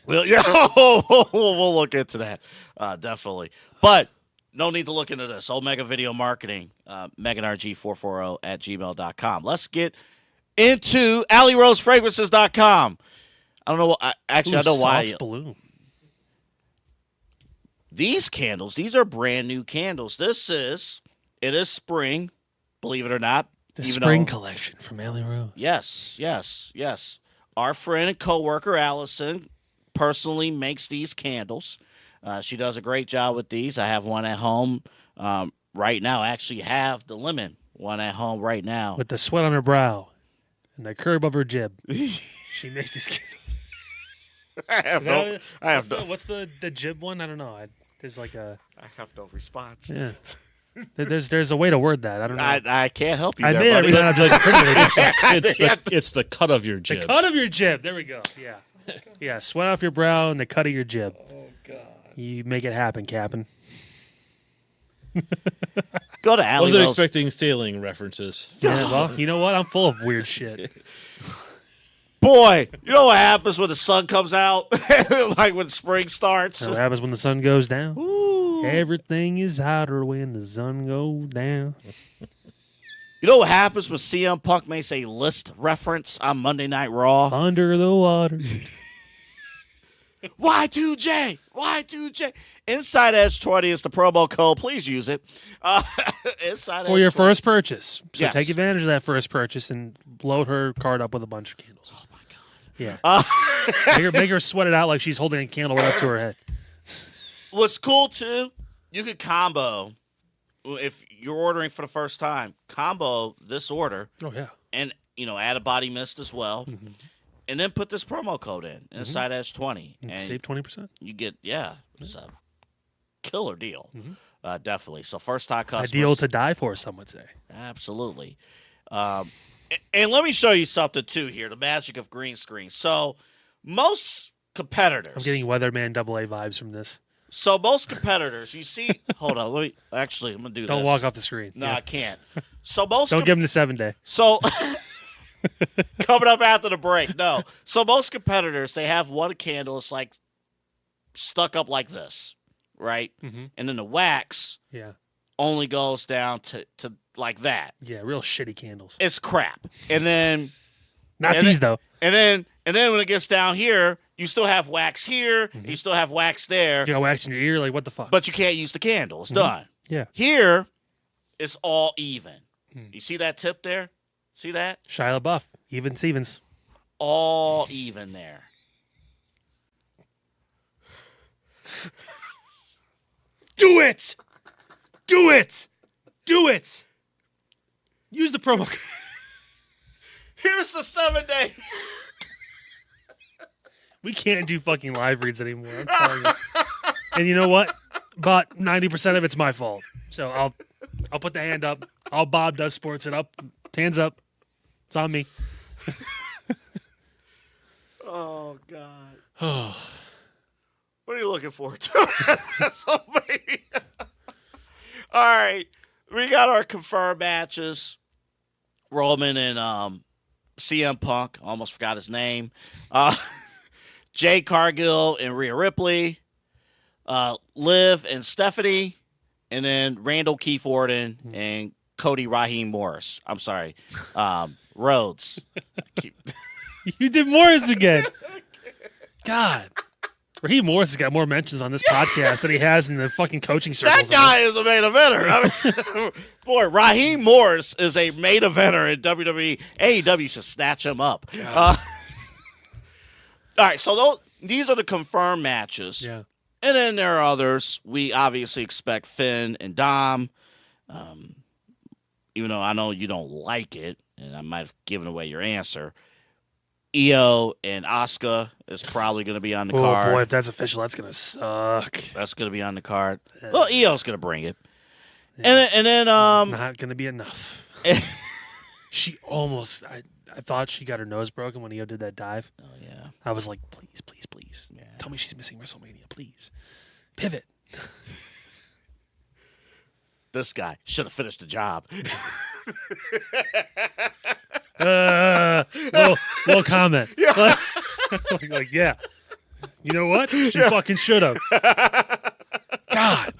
Well, yeah, we'll look into that, definitely. But no need to look into this. Omega Video Marketing, MeganRG440 at gmail.com. Let's get into AlleyRoseFragrances.com. I don't know. I know why. Soft balloon. These candles, these are brand new candles. It is spring, believe it or not. The spring collection from Alley Rose. Yes. Our friend and coworker Allison personally makes these candles. She does a great job with these. I have one at home right now. I actually have the lemon one at home right now. With the sweat on her brow and the curve of her jib. She makes these candles. What's the jib one? I don't know. There's like a. I have no response. Yeah. There's a way to word that. I don't know. I can't help you. I there, may buddy. I'm just It's the cut of your jib. The cut of your jib. There we go. Yeah. Yeah. Sweat off your brow and the cut of your jib. Oh God. You make it happen, Captain. Go to Alley Wasn't Rose. expecting sailing references. Yeah, well, you know what? I'm full of weird shit. Boy, you know what happens when the sun comes out? Like when spring starts? What happens when the sun goes down? Ooh. Everything is hotter when the sun goes down. You know what happens when CM Punk makes a list reference on Monday Night Raw? Under the water. Y2J. Inside Edge 20 is the promo code. Please use it. Inside For Edge your 20. first purchase. So Yes. take advantage of that first purchase and load her card up with a bunch of candles. Oh, my God. Yeah. make her sweat it out like she's holding a candle right up to her head. What's cool, too, you could combo if you're ordering for the first time, combo this order. Oh yeah. And, add a body mist as well. Mm-hmm. And then put this promo code in. And the side has 20. And save 20%. you get, it's a killer deal. Definitely. So first-time customers. A deal to die for, some would say. Absolutely. And let me show you something, too, here. The magic of green screen. So most competitors. I'm getting Weatherman AA vibes from this. So most competitors, you see. Hold on. I'm going to do this. Don't walk off the screen. No, Yeah. I can't. So most Don't give him the 7-day. So coming up after the break. No. So most competitors, they have one candle. It's like stuck up like this, right? Mm-hmm. And then the wax Yeah. only goes down to like that. Yeah, real shitty candles. It's crap. And then Not and these, then, though. And then when it gets down here, you still have wax here, and you still have wax there, You got wax in your ear? Like, what the fuck? but you can't use the candle. It's done. Yeah. Here, it's all even. You see that tip there? See that? Shia LaBeouf. Even Stevens. All even there. Do it! Do it! Do it! Use the promo code. Here's the 7-day. We can't do fucking live reads anymore. I'm telling you. And you know what? About 90% of it's my fault. So I'll put the hand up. All Bob does sports it up. Hands up. It's on me. Oh, God. Oh. What are you looking forward to? WrestleMania. All right. We got our confirmed matches. Roman and CM Punk. Almost forgot his name. Jade Cargill and Rhea Ripley. Liv and Stephanie. And then Randall Keith Orton and Cody Raheem Morris. I'm sorry. Rhodes. You did Morris again. God. Raheem Morris has got more mentions on this podcast than he has in the fucking coaching circles. That guy is a main eventer. I mean, boy, Raheem Morris is a main eventer in WWE. AEW should snatch him up. All right, so these are the confirmed matches. Yeah. And then there are others. We obviously expect Finn and Dom. Even though I know you don't like it, and I might have given away your answer. Io and Asuka is probably going to be on the card. Oh, boy, if that's official, that's going to suck. That's going to be on the card. Well, Io's going to bring it. And then not going to be enough. She almost, I thought she got her nose broken when Io did that dive. Oh, yeah. I was like, please, please, please. Yeah. Tell me she's missing WrestleMania, please. Pivot. This guy should have finished the job. Little comment. Yeah. like, yeah. You know what? She fucking should have. God.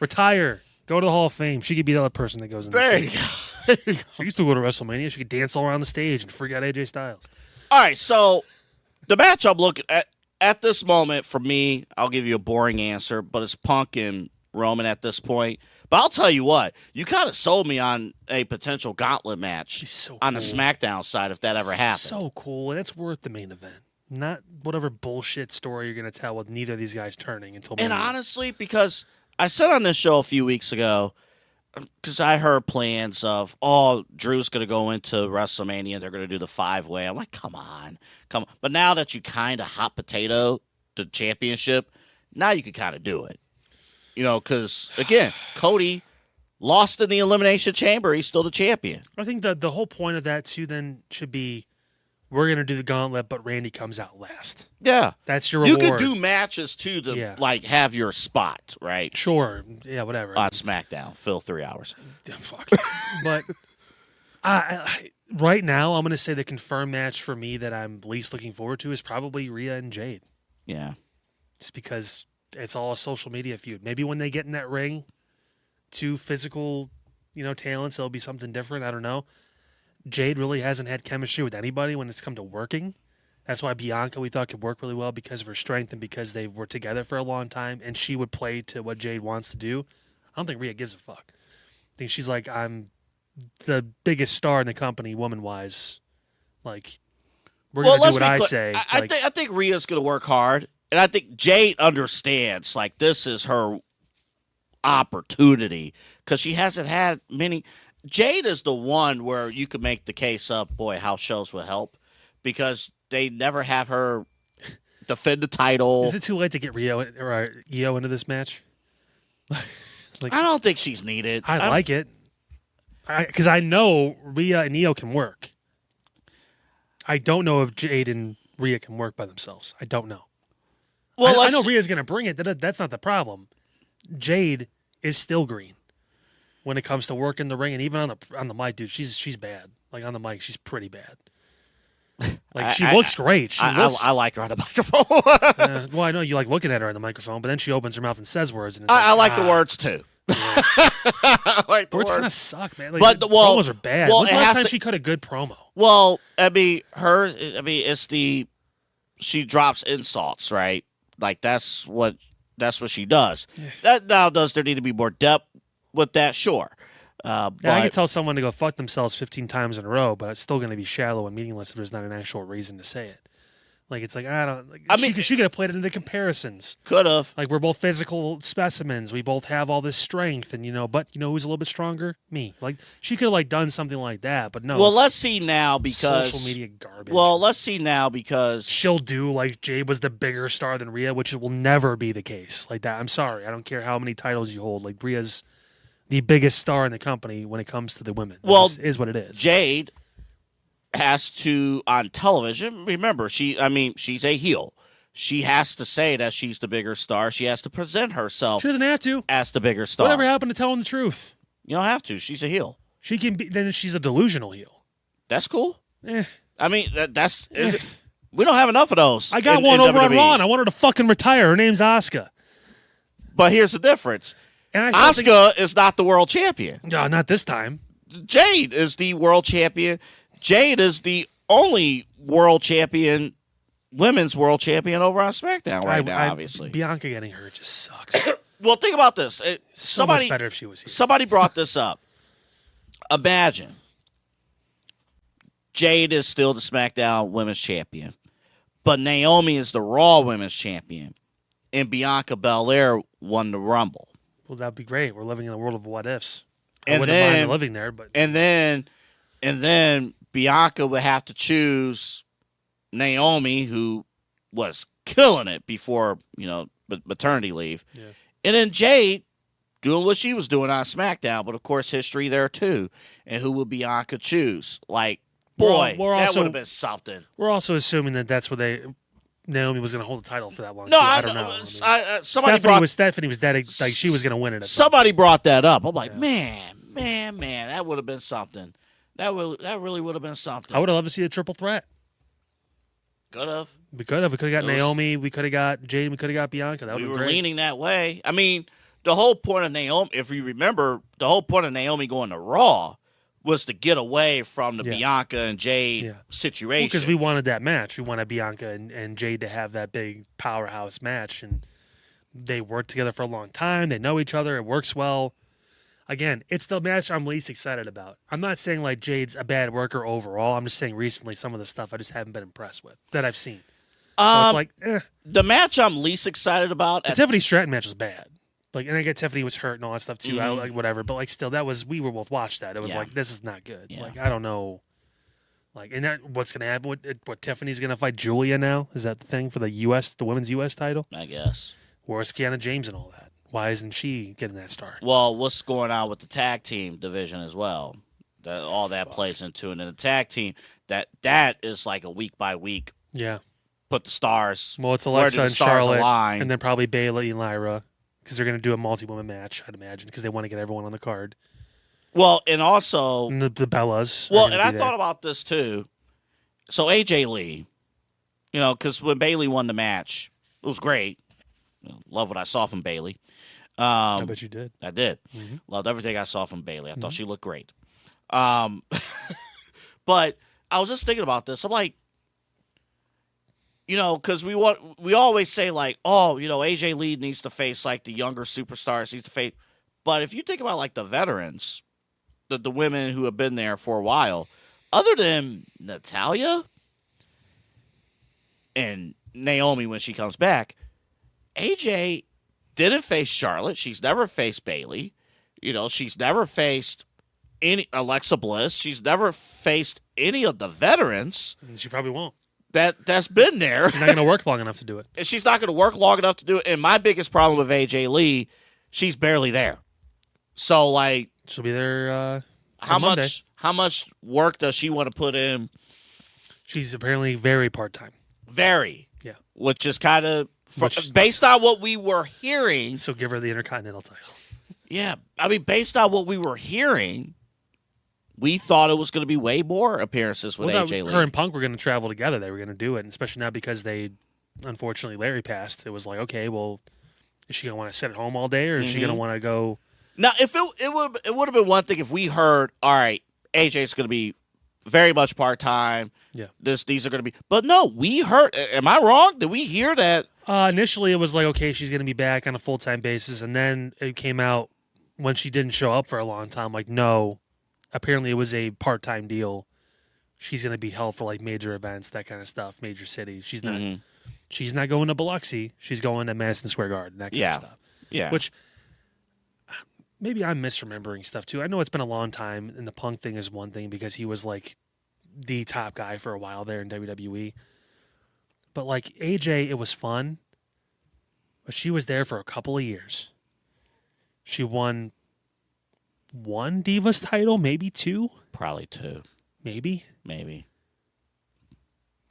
Retire. Go to the Hall of Fame. She could be the other person that goes in There there. you go. She used to go to WrestleMania. She could dance all around the stage and freak out AJ Styles. All right, so the match I'm looking at this moment, for me, I'll give you a boring answer, but it's Punk and Roman at this point. But I'll tell you what, you kind of sold me on a potential gauntlet match She's so on the cool. SmackDown side if that ever happened. So cool. And it's worth the main event. Not whatever bullshit story you're going to tell with neither of these guys turning until And Mania. honestly, because I said on this show a few weeks ago, because I heard plans of, Drew's going to go into WrestleMania, they're going to do the 5-way. I'm like, come on. But now that you kind of hot potato the championship, now you can kind of do it. You know, because, again, Cody lost in the Elimination Chamber. He's still the champion. I think the whole point of that, too, then should be we're going to do the gauntlet, but Randy comes out last. Yeah. That's your You reward. could do matches, too, to, Yeah. like, have your spot, right? Sure. Yeah, whatever. On SmackDown. Fill 3 hours. Yeah, fuck. But right now, I'm going to say the confirmed match for me that I'm least looking forward to is probably Rhea and Jade. Yeah. It's because it's all a social media feud. Maybe when they get in that ring, two physical, talents, it'll be something different. I don't know. Jade really hasn't had chemistry with anybody when it's come to working. That's why Bianca, we thought, could work really well because of her strength and because they were together for a long time, and she would play to what Jade wants to do. I don't think Rhea gives a fuck. I think she's like, I'm the biggest star in the company, woman-wise. Like, we're going to do what I say. I think Rhea's going to work hard, and I think Jade understands, like, this is her opportunity because she hasn't had many. Jade is the one where you could make the case of, boy, house shows would help because they never have her defend the title. Is it too late to get Io into this match? I don't think she's needed. I like it. Because I know Rhea and Io can work. I don't know if Jade and Rhea can work by themselves. I don't know. Well, I know Rhea's going to bring it. That's not the problem. Jade is still green when it comes to work in the ring and even on the mic, dude. She's bad. Like on the mic, she's pretty bad. Like she looks great. I like her on the microphone. Well, I know you like looking at her on the microphone, but then she opens her mouth and says words. And I like the words too. Yeah. I like the Words kind of words. suck, man. Like, But, the well- promos are bad. well, When's the it last has time to- she cut a good promo? Well, it's she drops insults, right? Like that's what she does. That now does there need to be more depth with that? Sure. Yeah, But I could tell someone to go fuck themselves 15 times in a row, but it's still going to be shallow and meaningless if there's not an actual reason to say it. Like it's like I don't. Like, she could have played it into comparisons. could have. Like we're both physical specimens. We both have all this strength, and but who's a little bit stronger? Me. Like she could have done something like that, but no. Well, it's let's see now because social media garbage. Well, let's see now because she'll do like Jade was the bigger star than Rhea, which will never be the case. Like that. I'm sorry. I don't care how many titles you hold. Like Rhea's the biggest star in the company when it comes to the women. Well, It is what it is. Jade has to on television. Remember, she's a heel. She has to say that she's the bigger star. She has to present herself She doesn't have to. as the bigger star. Whatever happened to telling the truth? You don't have to. She's a heel. She can be. Then she's a delusional heel. That's cool. Eh. I mean, we don't have enough of those. I got in one over on WWE. Raw. And I want her to fucking retire. Her name's Asuka. But here's the difference. And I still Asuka is not the world champion. No, not this time. Jade is the world champion. Jade is the only world champion, women's world champion over on SmackDown right now, obviously. Bianca getting hurt just sucks. Well, think about this. So much better if she was here. Somebody brought this up. Imagine Jade is still the SmackDown Women's Champion, but Naomi is the Raw Women's Champion, and Bianca Belair won the Rumble. Well, that'd be great. We're living in a world of what ifs. I And wouldn't then- mind living there, but And then Bianca would have to choose Naomi, who was killing it before maternity leave, Yeah. and then Jade doing what she was doing on SmackDown. But of course, history there too. And who would Bianca choose? Like, boy, We're that also- would have been something. we're also assuming that that's where Naomi was going to hold the title for that long. No, too. I I don't know. Stephanie was dead. Like she was going to win it. Somebody brought that up. I'm like, man, that would have been something. That really would have been something. I would have loved to see a triple threat. Could have. We could have. We could have got It was- Naomi. We could have got Jade. We could have got Bianca. That would We be were great. leaning that way. I mean, the whole point of Naomi, if you remember, the whole point of Naomi going to Raw was to get away from the Yeah. Bianca and Jade Yeah. situation. Because we wanted that match. We wanted Bianca and Jade to have that big powerhouse match, and they worked together for a long time. They know each other. It works well. Again, it's the match I'm least excited about. I'm not saying like Jade's a bad worker overall. I'm just saying recently some of the stuff I just haven't been impressed with that I've seen. So it's like, the match I'm least excited about. the Tiffany Stratton match was bad. Like, and I get Tiffany was hurt and all that stuff too. I like whatever, but like still, we were both watched that. It was Yeah. like this is not good. Yeah. Like I don't know. Like, and that what's gonna happen? What Tiffany's gonna fight Julia now? Is that the thing for the women's U.S. title? I guess. Where's Kiana James and all that? Why isn't she getting that start? Well, what's going on with the tag team division as well? All that plays into it. And the tag team, that is like a week by week. Yeah. Put the stars. Well, it's where do Alexa the and stars Charlotte, align? and then probably Bayley and Lyra, because they're gonna do a multi-woman match. I'd imagine because they want to get everyone on the card. Well, and also, And the Bellas. are well, gonna and I be there. thought about this too. So AJ Lee, because when Bayley won the match, it was great. Love what I saw from Bayley. I bet you did. I did. Mm-hmm. Loved everything I saw from Bayley. I thought she looked great. But I was just thinking about this. I'm like, because we always say like, AJ Lee needs to face like the younger superstars, needs to face. But if you think about like the veterans, the women who have been there for a while, other than Natalya and Naomi when she comes back, AJ didn't face Charlotte. She's never faced Bayley. She's never faced any Alexa Bliss. She's never faced any of the veterans. And she probably won't. That's been there. She's not going to work long enough to do it. And she's not going to work long enough to do it. And my biggest problem with AJ Lee, she's barely there. So, like, She'll be there how Monday. much work does she want to put in? She's apparently very part-time. Very. Yeah. Which is kind of, based on what we were hearing. So give her the Intercontinental title. Yeah. I mean, based on what we were hearing, we thought it was going to be way more appearances with AJ Lee. Her and Punk were going to travel together. They were going to do it, and especially now because unfortunately, Larry passed. It was like, okay, well, is she going to want to sit at home all day, or is she going to want to go? Now, if it would have been one thing if we heard, all right, AJ's going to be very much part-time. Yeah. These are going to be. But no, we heard. Am I wrong? Did we hear that? Initially, it was like, okay, she's going to be back on a full-time basis, and then it came out when she didn't show up for a long time, like, no, apparently it was a part-time deal. She's going to be held for, like, major events, that kind of stuff, major cities. She's not going to Biloxi. She's going to Madison Square Garden, that kind of stuff. Yeah. Which, maybe I'm misremembering stuff, too. I know it's been a long time, and the Punk thing is one thing because he was, like, the top guy for a while there in WWE. But, like, AJ, it was fun, but she was there for a couple of years. She won one Divas title, maybe two. Probably two. Maybe.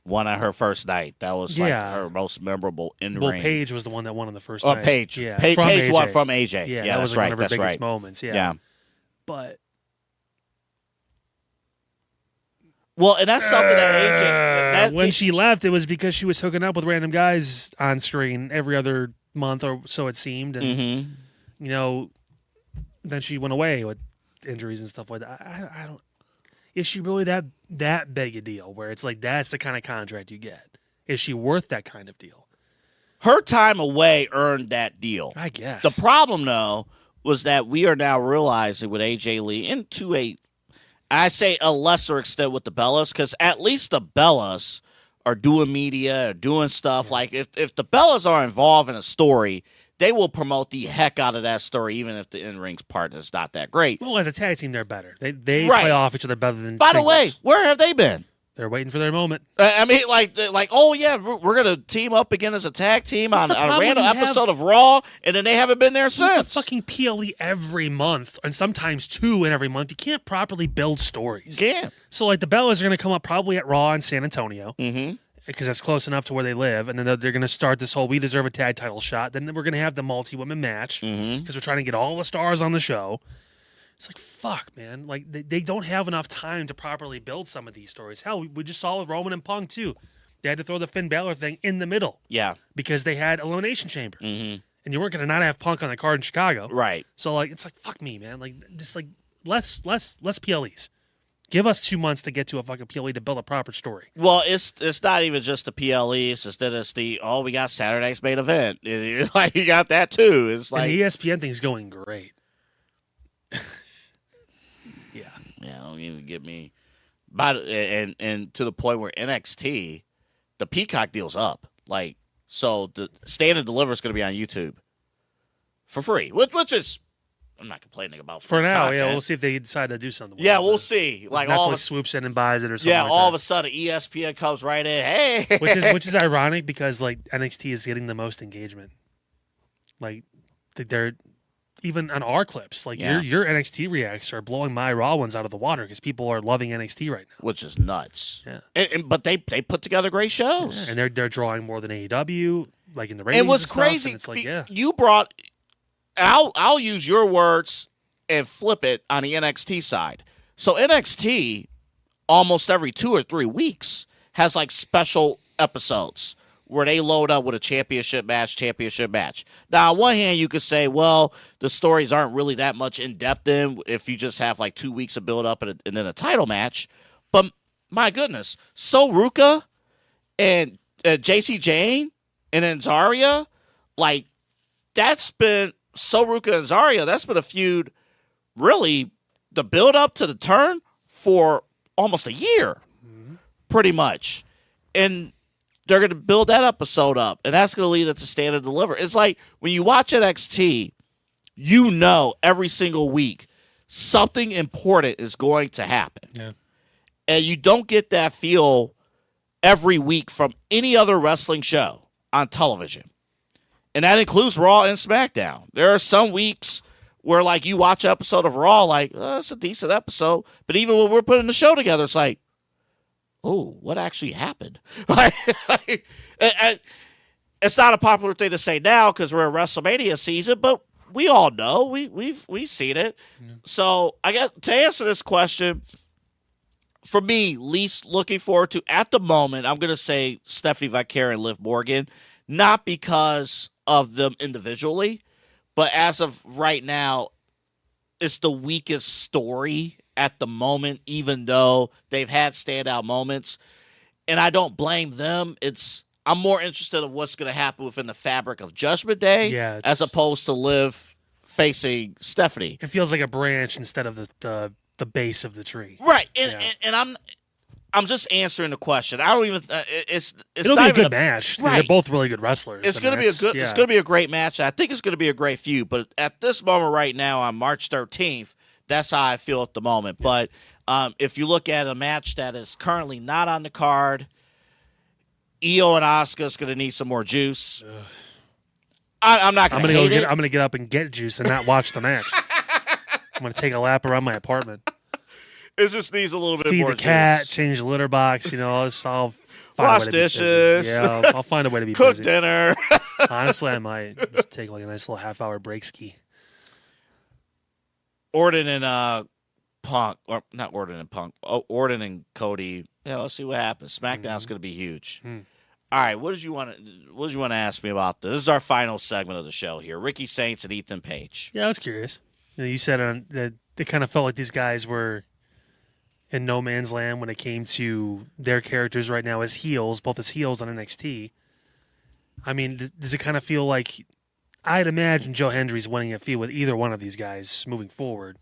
One on her first night. That was like her most memorable in-ring. Well, Paige was the one that won on the first night. Paige. Yeah. Paige won from AJ. Yeah, Yeah, that was that's like right. one of her That's biggest right. moments. Yeah. Yeah. But well, and that's something that AJ. When she left, it was because she was hooking up with random guys on screen every other month, or so it seemed. And then she went away with injuries and stuff like that. I don't. Is she really that big a deal? Where it's like that's the kind of contract you get? Is she worth that kind of deal? her time away earned that deal. I guess. The problem, though, was that we are now realizing with AJ Lee, and to I say a lesser extent with the Bellas, because at least the Bellas are doing media, or doing stuff. Like, if the Bellas are involved in a story, they will promote the heck out of that story, even if the in-ring part is not that great. Well, as a tag team, they're better. They Right. play off each other better than By the singles. way, where have they been? They're waiting for their moment. I mean, like, oh yeah, we're gonna team up again as a tag team on the a problem? random You have- episode of Raw, and then they haven't been there You have since. fucking PLE every month, and sometimes two in every month. You can't properly build stories. Yeah. So, like, the Bellas are going to come up probably at Raw in San Antonio, Mm-hmm. because that's close enough to where they live, and then they're going to start this whole "we deserve a tag title shot." Then we're going to have the multi-women match because Mm-hmm. we're trying to get all the stars on the show. It's like, fuck, man. Like, they don't have enough time to properly build some of these stories. Hell, we just saw with Roman and Punk, too. They had to throw the Finn Balor thing in the middle Yeah. because they had Elimination Chamber. Mm-hmm. And you weren't going to not have Punk on the card in Chicago. Right. So, like, it's like, fuck me, man. Like, just, like, less PLEs. Give us 2 months to get to a fucking PLE to build a proper story. Well, it's not even just the PLEs. Instead, it's we got Saturday's main event. Like, you got that, too. It's like, And the ESPN thing's going great. yeah, don't even get me. And to the point where NXT, the Peacock deal's up. Like, so the Stand and Deliver is going to be on YouTube for free, which is, I'm not complaining about For now, content. yeah, we'll see if they decide to do something with Yeah, it. we'll see. Like, Netflix all of swoops in and buys it or something. yeah, like all that. of a sudden ESPN comes right in. Hey, which is ironic because like NXT is getting the most engagement. Like they're even on our clips, like Yeah. your NXT reacts are blowing my Raw ones out of the water because people are loving NXT right now. which is nuts. Yeah. But they put together great shows. And they're drawing more than AEW, like in the ratings. And what's stuff, crazy, and it's like, yeah, you brought. I'll use your words and flip it on the NXT side. So NXT, almost every 2 or 3 weeks, has like special episodes where they load up with a championship match. Now, on one hand, you could say, well, the stories aren't really that much in depth in if you just have like 2 weeks of build up and then a title match. But my goodness, So Ruka and JC Jane and then Zarya, like that's been So Ruka and Zarya. That's been a feud. Really, the build up to the turn for almost a year, pretty much. And they're going to build that episode up, and that's going to lead it to Stand and Deliver. It's like when you watch NXT, you know every single week something important is going to happen. Yeah. And you don't get that feel every week from any other wrestling show on television. And that includes Raw and SmackDown. There are some weeks where, like, you watch an episode of Raw, like, oh, it's a decent episode. But even when we're putting the show together, it's like, oh, what actually happened? And it's not a popular thing to say now because we're in WrestleMania season, but we all know. We've seen it. Yeah. So I guess to answer this question, for me, least looking forward to at the moment, I'm going to say Stephanie Vicari and Liv Morgan, not because of them individually, but as of right now, it's the weakest story at the moment, even though they've had standout moments. And I don't blame them. I'm more interested in what's going to happen within the fabric of Judgment Day as opposed to Liv facing Stephanie. It feels like a branch instead of the base of the tree. Right. And I'm just answering the question. I don't even it'll not be a even good match. Right. They're both really good wrestlers. It's going to be it's going to be a great match. I think it's going to be a great feud, but at this moment right now on March 13th, that's how I feel at the moment. Yeah. But if you look at a match that is currently not on the card, Io and Asuka's going to need some more juice. I'm not going to hate it. I'm going to get up and get juice and not watch the match. I'm going to take a lap around my apartment. It just needs a little bit Feed more the cat, juice. Change the litter box. I'll find wash a way to dishes. Be busy. Yeah, I'll find a way to be cook busy. dinner. Honestly, I might just take like a nice little half-hour break ski. Orton and Punk, or not Orton and Punk. Orton and Cody. Yeah, let's see what happens. SmackDown's going to be huge. All right, what did you want to ask me about this? This is our final segment of the show here. Ricky Saints and Ethan Page. Yeah, I was curious. You said that it kind of felt like these guys were in no man's land when it came to their characters right now as heels, both as heels on NXT. I mean, does it kind of feel like I'd imagine Joe Hendry's winning a feud with either one of these guys moving forward?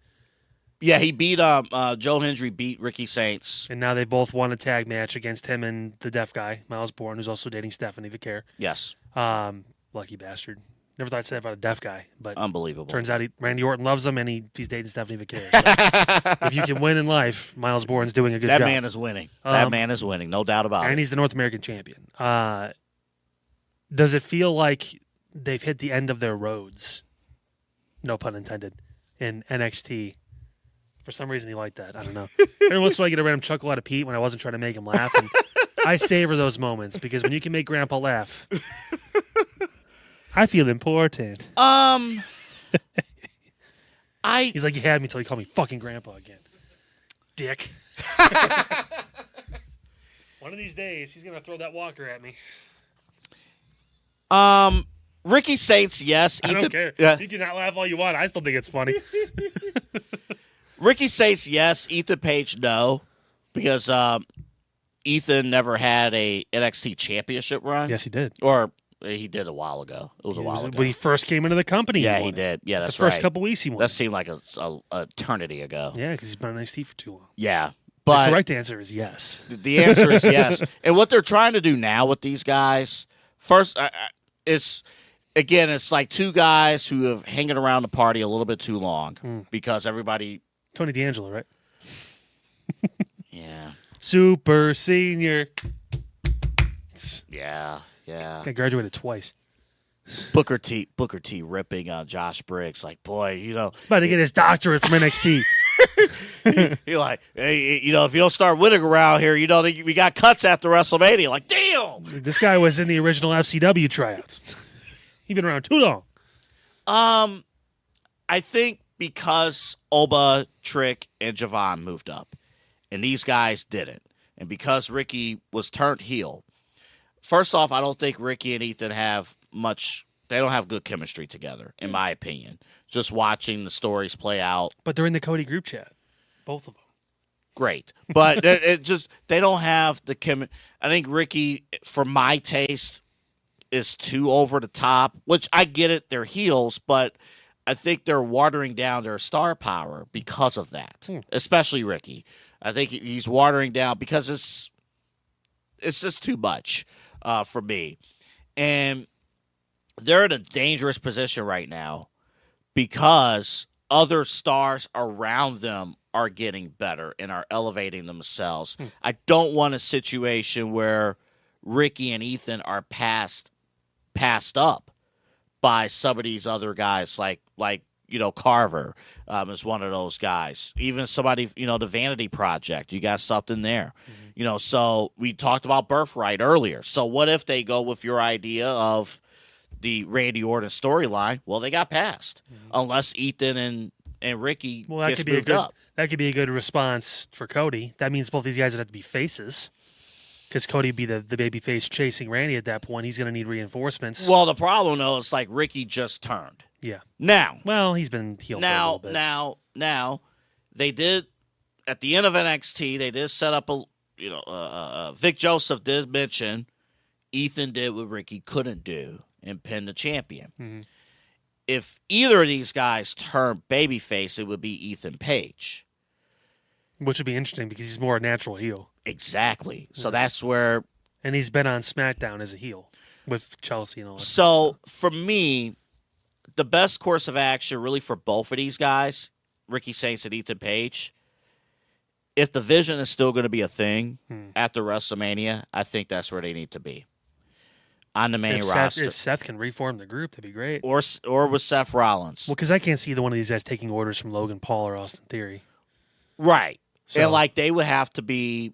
Yeah, he beat Joe Hendry beat Ricky Saints. And now they both won a tag match against him and the deaf guy, Miles Bourne, who's also dating Stephanie Vicari. Yes. Lucky bastard. Never thought I'd say that about a deaf guy, but unbelievable. Turns out Randy Orton loves him, and he's dating Stephanie Vicari. So if you can win in life, Miles Bourne's doing a good job. That man is winning. That man is winning, no doubt about it. And he's the North American champion. Does it feel like they've hit the end of their roads? No pun intended. In NXT. For some reason, he liked that. I don't know. Every once in a while, I get a random chuckle out of Pete when I wasn't trying to make him laugh. And I savor those moments because when you can make Grandpa laugh, I feel important. He's like, you had me until you called me fucking Grandpa again. Dick. One of these days, he's going to throw that walker at me. Ricky Saints, yes. I don't care. Yeah. You can not laugh all you want. I still think it's funny. Ricky Saints, yes. Ethan Page, no. Because Ethan never had a NXT championship run. Yes, he did. Or he did a while ago. It was a while ago. When he first came into the company. Yeah, he did. Yeah, that's right. The first right. couple weeks he won. That seemed like a eternity ago. Yeah, because he's been on NXT for too long. Yeah. But the correct answer is yes. The answer is yes. And what they're trying to do now with these guys, first, it's like two guys who have hanging around the party a little bit too long because everybody. Tony D'Angelo, right? Yeah. Super senior. Yeah. I graduated twice. Booker T ripping on Josh Briggs. Like, boy, about to get his doctorate from NXT. You're like, hey, if you don't start winning around here, we got cuts after WrestleMania. Like, damn. This guy was in the original FCW tryouts. He's been around too long. I think because Oba, Trick, and Javon moved up, and these guys didn't, and because Ricky was turned heel. First off, I don't think Ricky and Ethan have much. They don't have good chemistry together, in my opinion. Just watching the stories play out. But they're in the Cody group chat, both of them. Great, but they don't have the chemistry. I think Ricky, for my taste, is too over the top. Which I get it, they're heels, but I think they're watering down their star power because of that. Especially Ricky. I think he's watering down because it's just too much. for me. And they're in a dangerous position right now because other stars around them are getting better and are elevating themselves. I don't want a situation where Ricky and Ethan are passed up by some of these other guys like Carver is one of those guys. Even somebody, the Vanity Project, you got something there. So we talked about Birthright earlier. So what if they go with your idea of the Randy Orton storyline? Well, they got passed unless Ethan and Ricky gets moved up. That could be a good response for Cody. That means both these guys would have to be faces. Because Cody would be the baby face chasing Randy at that point. He's going to need reinforcements. Well, the problem, though, is like Ricky just turned. Yeah. Now. Well, he's been healed for a little bit. Now, they did, at the end of NXT, they did set up Vic Joseph did mention Ethan did what Ricky couldn't do and pin the champion. Mm-hmm. If either of these guys turn babyface, it would be Ethan Page. Which would be interesting because he's more a natural heel. Exactly. So that's where... And he's been on SmackDown as a heel with Chelsea and all that. So, for me, the best course of action really for both of these guys, Ricky Saints and Ethan Page, if the vision is still going to be a thing after WrestleMania, I think that's where they need to be. On the main roster. If Seth can reform the group, that'd be great. Or with Seth Rollins. Well, because I can't see either one of these guys taking orders from Logan Paul or Austin Theory. Right. So, and they would have to be...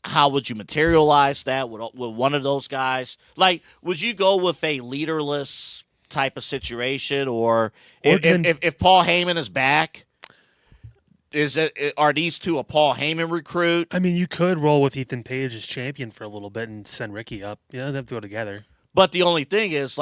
How would you materialize that with one of those guys? Would you go with a leaderless type of situation, or if Paul Heyman is back, are these two a Paul Heyman recruit? I mean, you could roll with Ethan Page as champion for a little bit and send Ricky up. Yeah, they have to go together. But the only thing is,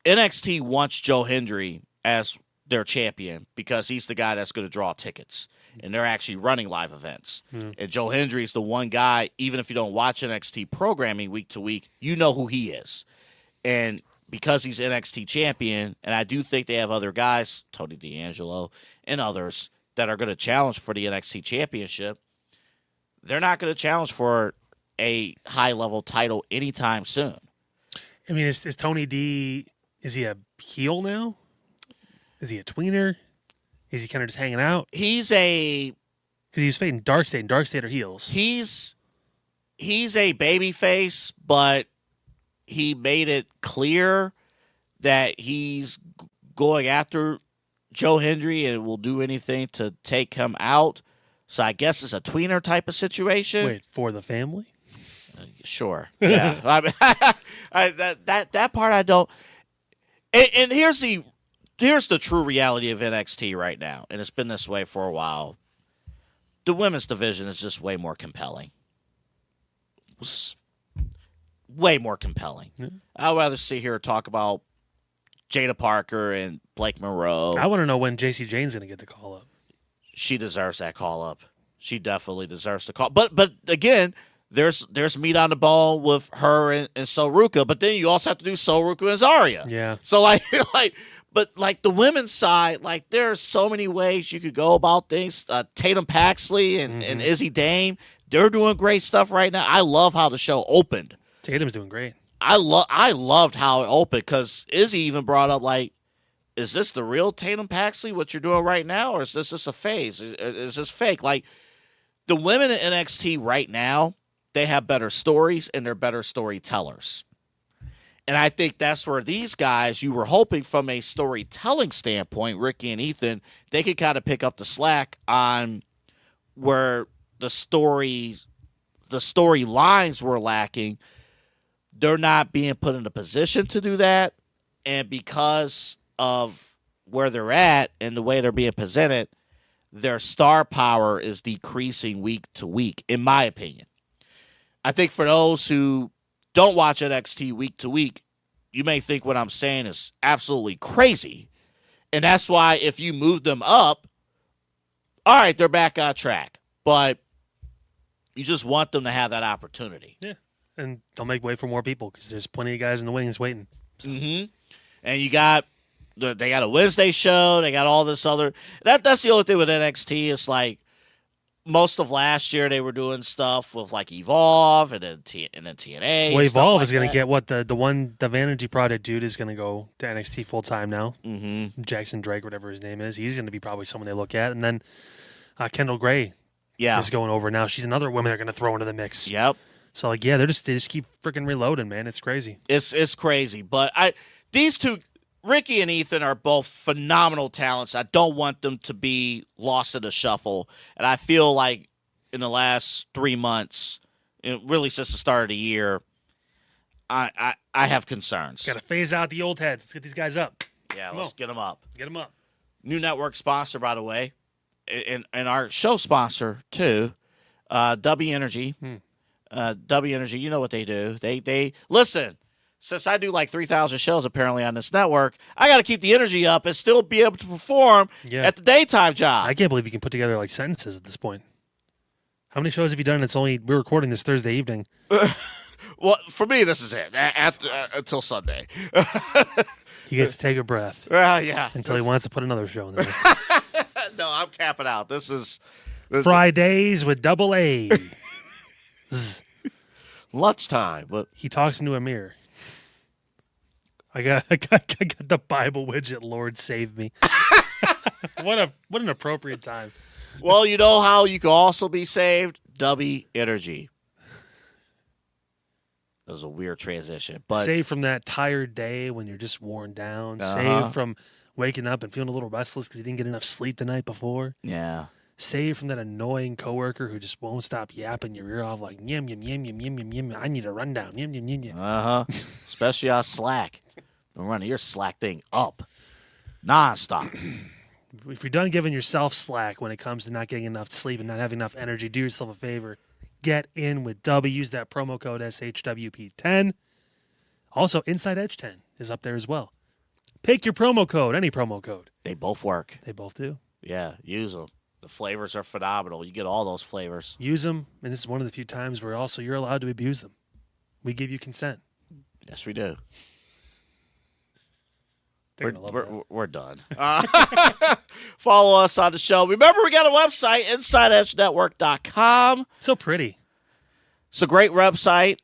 NXT wants Joe Hendry as their champion because he's the guy that's going to draw tickets. And they're actually running live events. And Joe Hendry is the one guy, even if you don't watch NXT programming week to week, you know who he is. And because he's NXT champion, and I do think they have other guys, Tony D'Angelo and others, that are going to challenge for the NXT championship, they're not going to challenge for a high-level title anytime soon. I mean, is Tony D, is he a heel now? Is he a tweener? Is he kind of just hanging out? He's a... Because he's fighting Dark State, and Dark State are heels. He's a babyface, but he made it clear that he's going after Joe Hendry and will do anything to take him out. So I guess it's a tweener type of situation. Wait, for the family? Sure. Yeah. That part I don't... And here's the true reality of NXT right now, and it's been this way for a while. The women's division is just way more compelling. Way more compelling. Yeah. I'd rather sit here and talk about Jada Parker and Blake Monroe. I want to know when JC Jane's going to get the call up. She deserves that call up. She definitely deserves the call. But again, there's meat on the bone with her and Soruka, but then you also have to do Soruka and Zarya. Yeah. So But the women's side, there are so many ways you could go about things. Tatum Paxley and Izzy Dame, they're doing great stuff right now. I love how the show opened. Tatum's doing great. I loved how it opened because Izzy even brought up is this the real Tatum Paxley? What you're doing right now, or is this just a phase? Is this fake? The women in NXT right now, they have better stories and they're better storytellers. And I think that's where these guys, you were hoping from a storytelling standpoint, Ricky and Ethan, they could kind of pick up the slack on where the storylines were lacking. They're not being put in a position to do that. And because of where they're at and the way they're being presented, their star power is decreasing week to week, in my opinion. I think for those who don't watch NXT week to week, you may think what I'm saying is absolutely crazy. And that's why if you move them up, all right, they're back on track. But you just want them to have that opportunity. Yeah, and they'll make way for more people because there's plenty of guys in the wings waiting. Mm-hmm. And they got a Wednesday show. They got all this other. That's the only thing with NXT. It's most of last year they were doing stuff with like Evolve and then TNA. Well, stuff Evolve like is going that. to get what the Vanity Project dude is going to go to NXT full time now. Mm-hmm. Jackson Drake, whatever his name is, he's going to be probably someone they look at, and then Kendall Gray Yeah. is going over now. She's another woman they're going to throw into the mix. Yep. So like, yeah, they just keep freaking reloading, man. It's crazy. It's crazy, but these two, Ricky and Ethan, are both phenomenal talents. I don't want them to be lost in the shuffle, and I feel like in the last 3 months, really since the start of the year, I have concerns. Got to phase out the old heads. Let's get these guys up. Yeah, Come let's on. get them up. Get them up. New network sponsor, by the way, and our show sponsor too, W Energy. W Energy, you know what they do. They listen. Since I do like 3,000 shows apparently on this network, I got to keep the energy up and still be able to perform at the daytime job. I can't believe you can put together like sentences at this point. How many shows have you done? We're recording this Thursday evening. Well, for me, this is it. Until Sunday. He gets to take a breath Yeah. until he wants to put another show in there. No, I'm capping out. This is Fridays with double A. lunchtime. But He talks into a mirror. I got the Bible widget. Lord save me. What an appropriate time. well, you know how you can also be saved? W Energy. That was a weird transition, but Save from that tired day when you're just worn down. Uh-huh. Save from waking up and feeling a little restless because you didn't get enough sleep the night before. yeah. Save from that annoying coworker who just won't stop yapping your ear off like yum yum yum yum yum yum yum. I need a rundown. Yum yum yum yum. Especially on Slack. Been running your Slack thing up nonstop. If you're done giving yourself slack when it comes to not getting enough sleep and not having enough energy, do yourself a favor. Get in with W. Use that promo code SHWP10. Also, Inside Edge 10 is up there as well. Pick your promo code, any promo code. They both work. They both do. Yeah, use them. The flavors are phenomenal. You get all those flavors. Use them, and this is one of the few times where also you're allowed to abuse them. We give you consent. Yes, we do. They're gonna love that. We're done. Follow us on the show. Remember, we got a website, InsideEdgeNetwork.com. So pretty. It's a great website.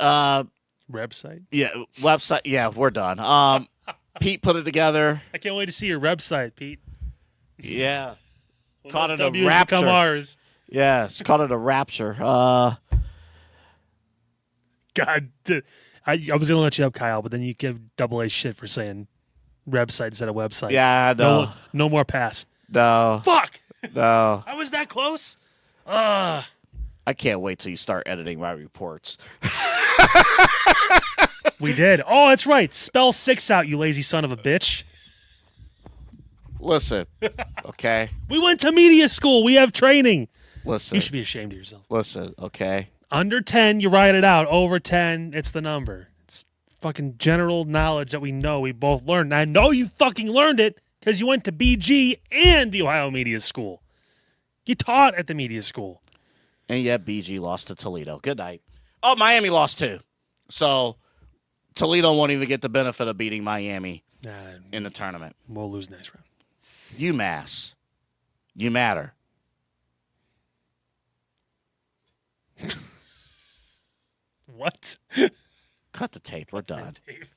Website. Yeah, website. Yeah, we're done. Pete put it together. I can't wait to see your website, Pete. Yeah. When Caught those it a W's rapture. become ours. Yeah, it's called it a rapture. God, I was gonna let you up, Kyle, but then you give Double A shit for saying website instead of website. Yeah, No more pass. No. Fuck! No. I was that close. I can't wait till you start editing my reports. We did. Oh, that's right. Spell 6 out, you lazy son of a bitch. Listen, okay? We went to media school. We have training. Listen. You should be ashamed of yourself. Listen, okay? Under 10, you write it out. Over 10, it's the number. It's fucking general knowledge that we know we both learned. And I know you fucking learned it because you went to BG and the Ohio Media School. You taught at the media school. And yet BG lost to Toledo. Good night. Oh, Miami lost too. So Toledo won't even get the benefit of beating Miami in the tournament. We'll lose next round. UMass. You matter. What? Cut the tape. We're done. Dave.